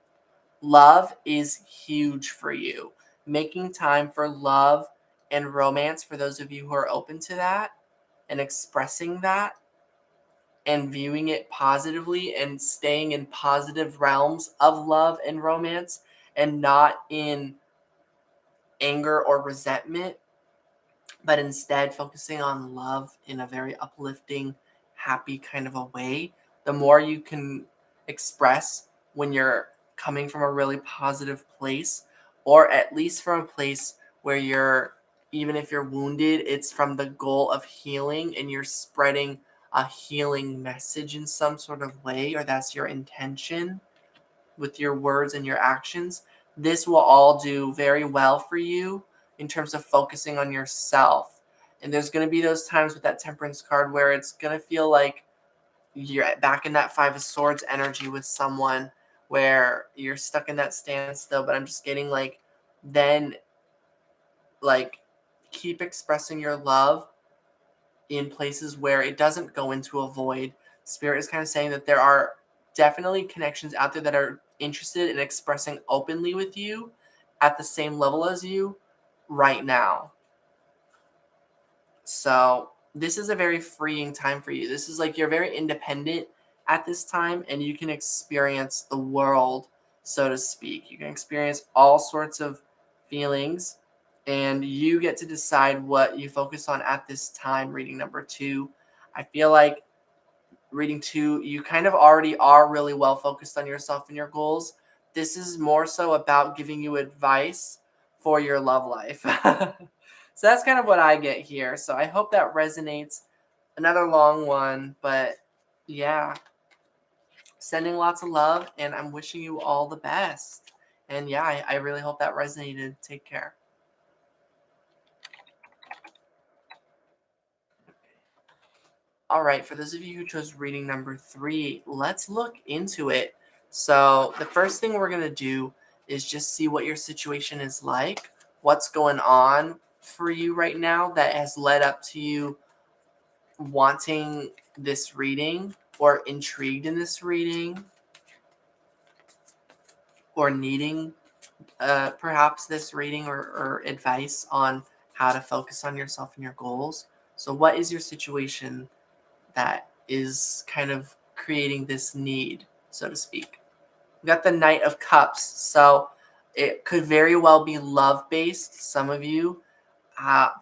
love is huge for you. Making time for love and romance for those of you who are open to that and expressing that and viewing it positively and staying in positive realms of love and romance and not in anger or resentment, but instead focusing on love in a very uplifting, happy kind of a way. The more you can express when you're coming from a really positive place, or at least from a place where you're, even if you're wounded, it's from the goal of healing and you're spreading a healing message in some sort of way, or that's your intention with your words and your actions. This will all do very well for you in terms of focusing on yourself. And there's going to be those times with that temperance card where it's going to feel like you're back in that Five of Swords energy with someone where you're stuck in that standstill. But I'm just getting like, then like keep expressing your love in places where it doesn't go into a void. Spirit is kind of saying that there are definitely connections out there that are interested in expressing openly with you at the same level as you right now. So this is a very freeing time for you. This is like you're very independent at this time and you can experience the world, so to speak. You can experience all sorts of feelings and you get to decide what you focus on at this time. Reading number 2. I feel like reading 2, you kind of already are really well focused on yourself and your goals. This is more so about giving you advice for your love life. So that's kind of what I get here. So I hope that resonates. Another long one, but yeah, sending lots of love and I'm wishing you all the best. And yeah, I really hope that resonated. Take care. All right, for those of you who chose reading number 3, let's look into it. So the first thing we're going to do is just see what your situation is like, what's going on for you right now that has led up to you wanting this reading or intrigued in this reading or needing perhaps this reading or advice on how to focus on yourself and your goals. So what is your situation that is kind of creating this need, so to speak? We got the Knight of Cups. So it could very well be love-based. Some of you,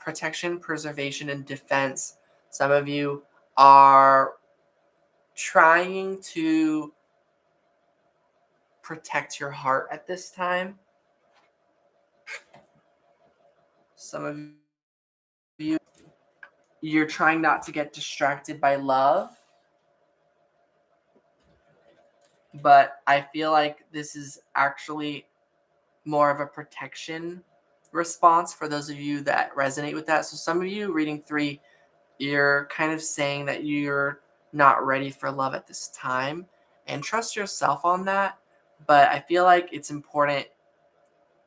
protection, preservation, and defense. Some of you are trying to protect your heart at this time. Some of you, you're trying not to get distracted by love. But I feel like this is actually more of a protection response for those of you that resonate with that. So some of you reading 3, you're kind of saying that you're not ready for love at this time and trust yourself on that. But I feel like it's important,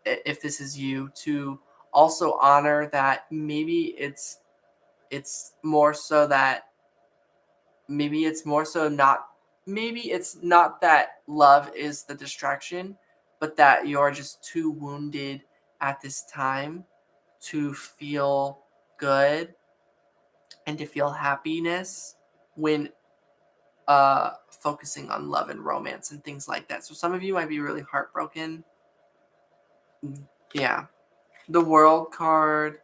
if this is you, to also honor that it's more so that maybe it's not that love is the distraction, but that you're just too wounded at this time to feel good and to feel happiness when focusing on love and romance and things like that. So some of you might be really heartbroken. Yeah. The World card.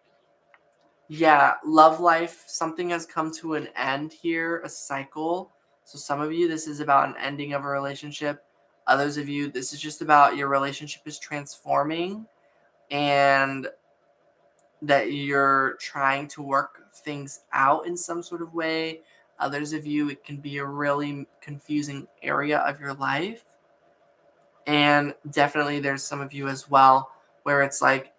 Yeah, love life, something has come to an end here, a cycle. So some of you, this is about an ending of a relationship. Others of you, this is just about your relationship is transforming and that you're trying to work things out in some sort of way. Others of you, it can be a really confusing area of your life. And definitely there's some of you as well where it's like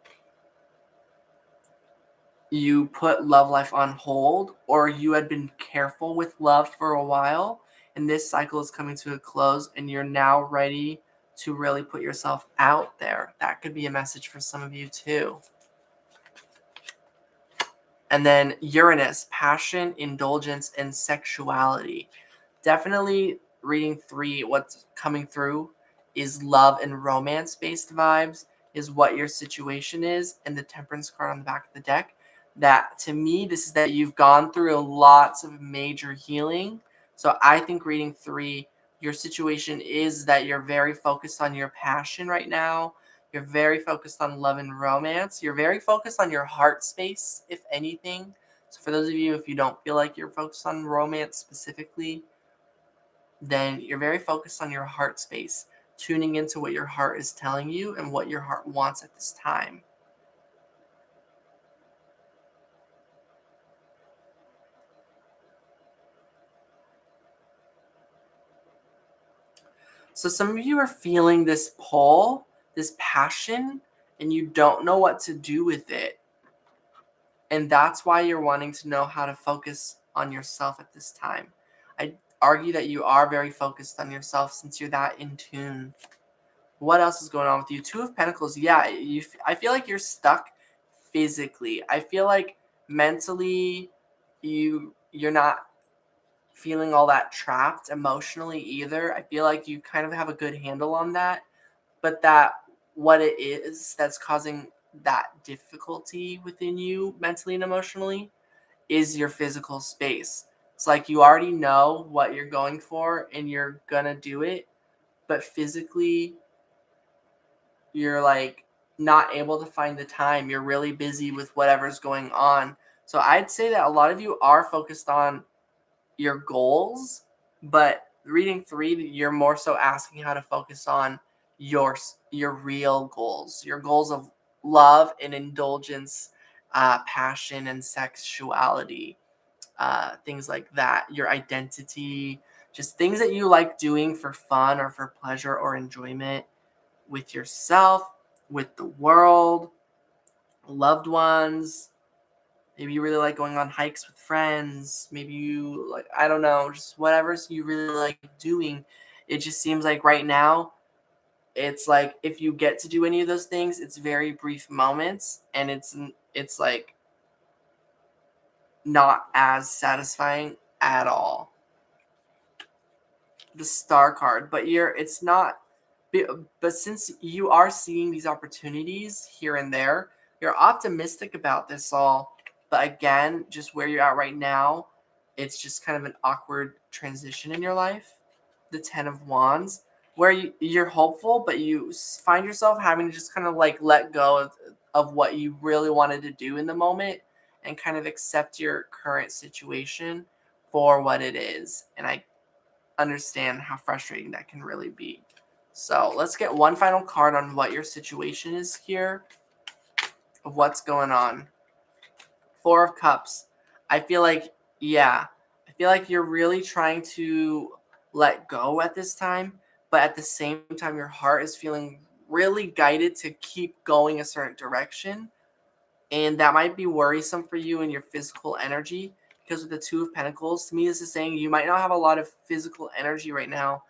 you put love life on hold, or you had been careful with love for a while and this cycle is coming to a close and you're now ready to really put yourself out there. That could be a message for some of you too. And then Uranus, passion, indulgence, and sexuality. Definitely reading 3, what's coming through is love and romance based vibes. is what your situation is, and the Temperance card on the back of the deck. That to me, this is that you've gone through lots of major healing. So I think reading 3, your situation is that you're very focused on your passion right now. You're very focused on love and romance. You're very focused on your heart space, if anything. So for those of you, if you don't feel like you're focused on romance specifically, then you're very focused on your heart space, tuning into what your heart is telling you and what your heart wants at this time. So some of you are feeling this pull, this passion, and you don't know what to do with it. And that's why you're wanting to know how to focus on yourself at this time. I argue that you are very focused on yourself since you're that in tune. What else is going on with you? 2 of Pentacles. Yeah, I feel like you're stuck physically. I feel like mentally you're not feeling all that trapped emotionally either. I feel like you kind of have a good handle on that, but that what it is that's causing that difficulty within you mentally and emotionally is your physical space. It's like you already know what you're going for and you're gonna do it, but physically you're like not able to find the time. You're really busy with whatever's going on. So I'd say that a lot of you are focused on your goals, but reading 3, you're more so asking how to focus on your real goals, your goals of love and indulgence, passion and sexuality, things like that, your identity, just things that you like doing for fun or for pleasure or enjoyment with yourself, with the world, loved ones. Maybe you really like going on hikes with friends. Maybe you like, I don't know, just whatever you really like doing. It just seems like right now, it's like if you get to do any of those things, it's very brief moments, and it's like not as satisfying at all. The Star card, but it's not. But since you are seeing these opportunities here and there, you're optimistic about this all. But again, just where you're at right now, it's just kind of an awkward transition in your life. The Ten of Wands, where you're hopeful, but you find yourself having to just kind of like let go of what you really wanted to do in the moment and kind of accept your current situation for what it is. And I understand how frustrating that can really be. So let's get one final card on what your situation is here, of what's going on. 4 of Cups. I feel like, yeah, I feel like you're really trying to let go at this time, but at the same time, your heart is feeling really guided to keep going a certain direction. And that might be worrisome for you and your physical energy because with the 2 of Pentacles, to me, this is saying you might not have a lot of physical energy right now.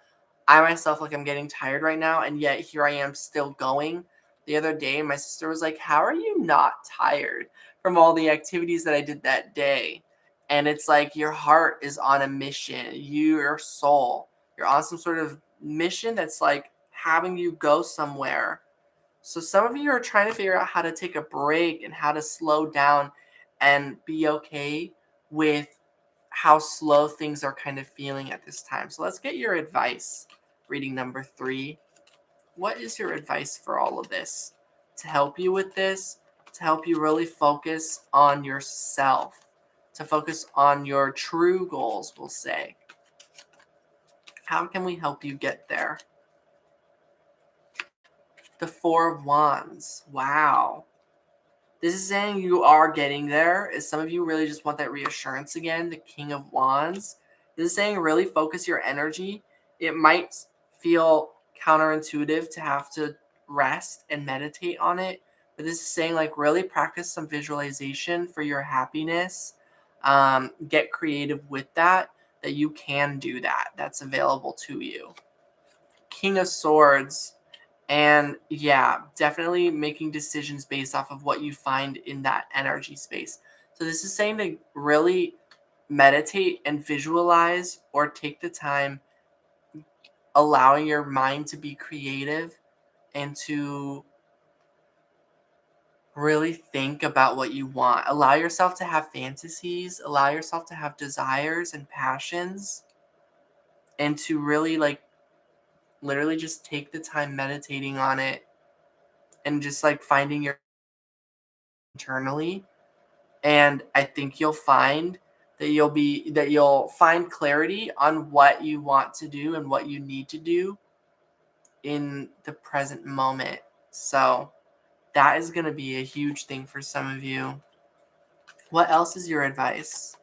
I myself, like, I'm getting tired right now, and yet here I am still going. The other day, my sister was like, "How are you not tired from all the activities that I did that day?" And it's like your heart is on a mission. Your soul, you're on some sort of mission that's like having you go somewhere. So some of you are trying to figure out how to take a break and how to slow down and be okay with how slow things are kind of feeling at this time. So let's get your advice. Reading number 3. What is your advice for all of this? To help you with this, to help you really focus on yourself, to focus on your true goals, we'll say. How can we help you get there? The 4 of Wands. Wow. This is saying you are getting there. As some of you really just want that reassurance again. The King of Wands. This is saying really focus your energy. It might feel counterintuitive to have to rest and meditate on it, but this is saying like really practice some visualization for your happiness. Get creative with that. That you can do that. That's available to you. King of Swords. And yeah, definitely making decisions based off of what you find in that energy space. So this is saying to really meditate and visualize or take the time allowing your mind to be creative and to Really think about what you want. Allow yourself to have fantasies, allow yourself to have desires and passions, and to really like literally just take the time meditating on it and just like finding your internally. And I think you'll find that you'll find clarity on what you want to do and what you need to do in the present moment. So that is going to be a huge thing for some of you. What else is your advice?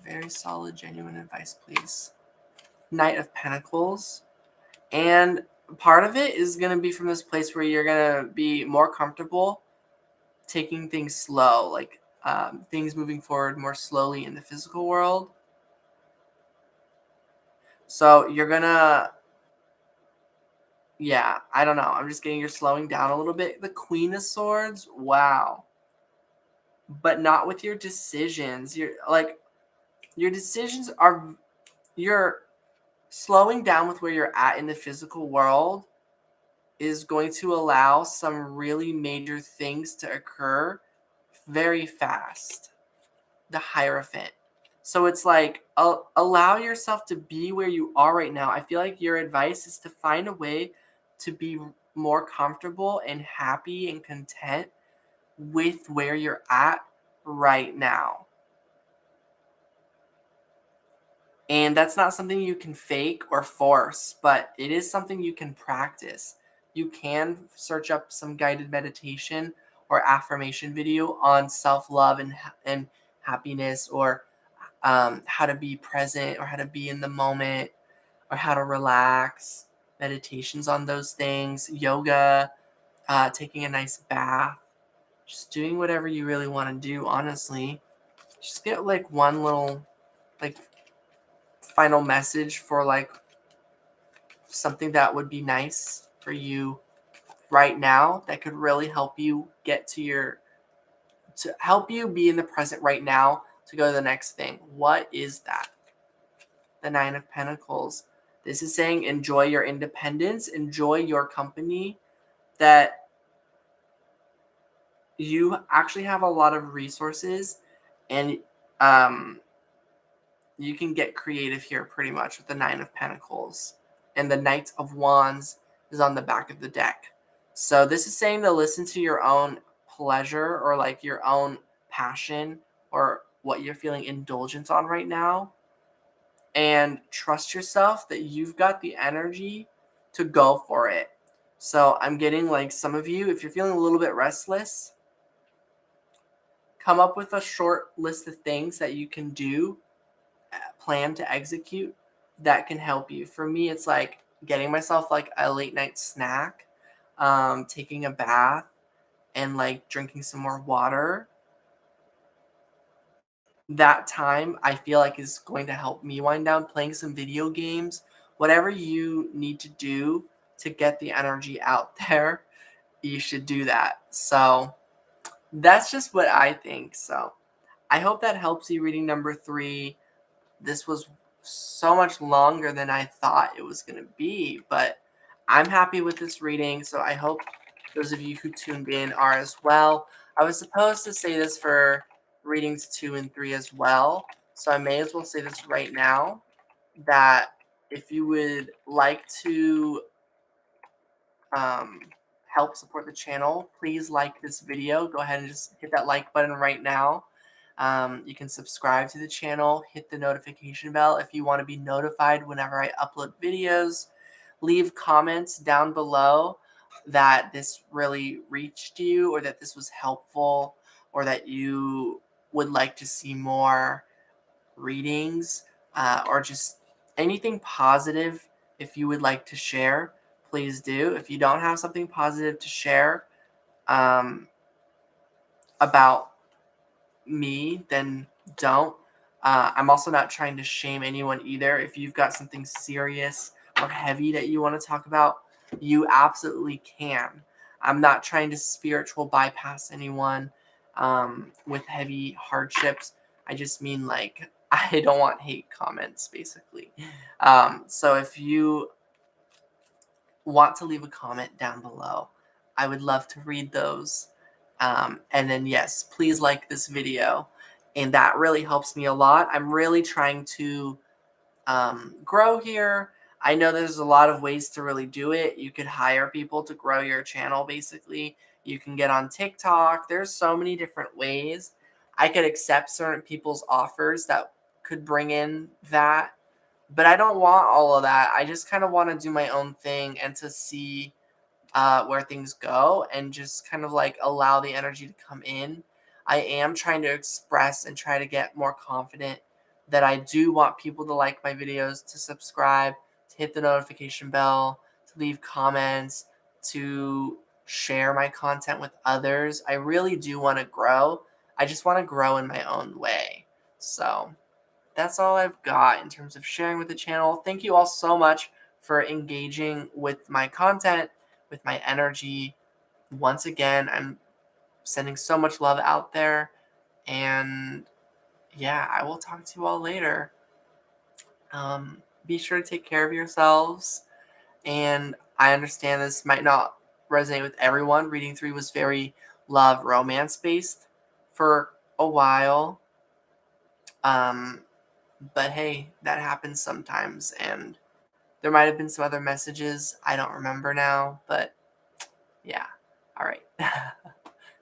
Very solid, genuine advice, please. Knight of Pentacles. And part of it is going to be from this place where you're going to be more comfortable taking things slow, like things moving forward more slowly in the physical world. So you're going to, yeah, I don't know. I'm just getting you're slowing down a little bit. The Queen of Swords, wow. But not with your decisions. You're like, your decisions are, you're slowing down with where you're at in the physical world is going to allow some really major things to occur very fast. The Hierophant. So it's like, allow yourself to be where you are right now. I feel like your advice is to find a way to be more comfortable and happy and content with where you're at right now. And that's not something you can fake or force, but it is something you can practice. You can search up some guided meditation or affirmation video on self-love and happiness, or how to be present, or how to be in the moment, or how to relax. Meditations on those things, yoga, taking a nice bath, just doing whatever you really want to do, honestly. Just get like one little like final message for like something that would be nice for you right now that could really help you get to help you be in the present right now to go to the next thing. What is that? The Nine of Pentacles. This is saying enjoy your independence, enjoy your company, that you actually have a lot of resources, and um, you can get creative here pretty much with the Nine of Pentacles. And the Knight of Wands is on the back of the deck. So this is saying to listen to your own pleasure, or like your own passion, or what you're feeling indulgent on right now, and trust yourself that you've got the energy to go for it. So I'm getting like some of you, if you're feeling a little bit restless, come up with a short list of things that you can do, plan to execute, that can help you. For me, it's like getting myself like a late night snack, taking a bath, and like drinking some more water. That time I feel like is going to help me wind down, playing some video games, whatever you need to do to get the energy out there, you should do that. So that's just what I think. So I hope that helps you, reading number 3. This was so much longer than I thought it was going to be, but I'm happy with this reading. So I hope those of you who tuned in are as well. I was supposed to say this for readings 2 and 3 as well, so I may as well say this right now, that if you would like to um, help support the channel, please like this video. Go ahead and just hit that like button right now. You can subscribe to the channel, hit the notification bell if you want to be notified whenever I upload videos. Leave comments down below that this really reached you, or that this was helpful, or that you would like to see more readings, or just anything positive. If you would like to share, please do. If you don't have something positive to share um, about me, then don't. I'm also not trying to shame anyone either. If you've got something serious or heavy that you want to talk about, you absolutely can. I'm not trying to spiritual bypass anyone with heavy hardships. I just mean like, I don't want hate comments, basically. So if you want to leave a comment down below, I would love to read those. And then, yes, please like this video. And that really helps me a lot. I'm really trying to grow here. I know there's a lot of ways to really do it. You could hire people to grow your channel, basically. You can get on TikTok. There's so many different ways. I could accept certain people's offers that could bring in that, but I don't want all of that. I just kind of want to do my own thing and to see where things go and just kind of like allow the energy to come in. I am trying to express and try to get more confident that I do want people to like my videos, to subscribe, to hit the notification bell, to leave comments, to share my content with others. I really do want to grow. I just want to grow in my own way. So that's all I've got in terms of sharing with the channel. Thank you all so much for engaging with my content, with my energy. Once again, I'm sending so much love out there. And yeah, I will talk to you all later. Be sure to take care of yourselves. And I understand this might not resonate with everyone. Reading 3 was very love romance based for a while. But hey, that happens sometimes, and there might have been some other messages. I don't remember now, but yeah. All right.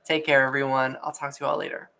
Take care, everyone. I'll talk to you all later.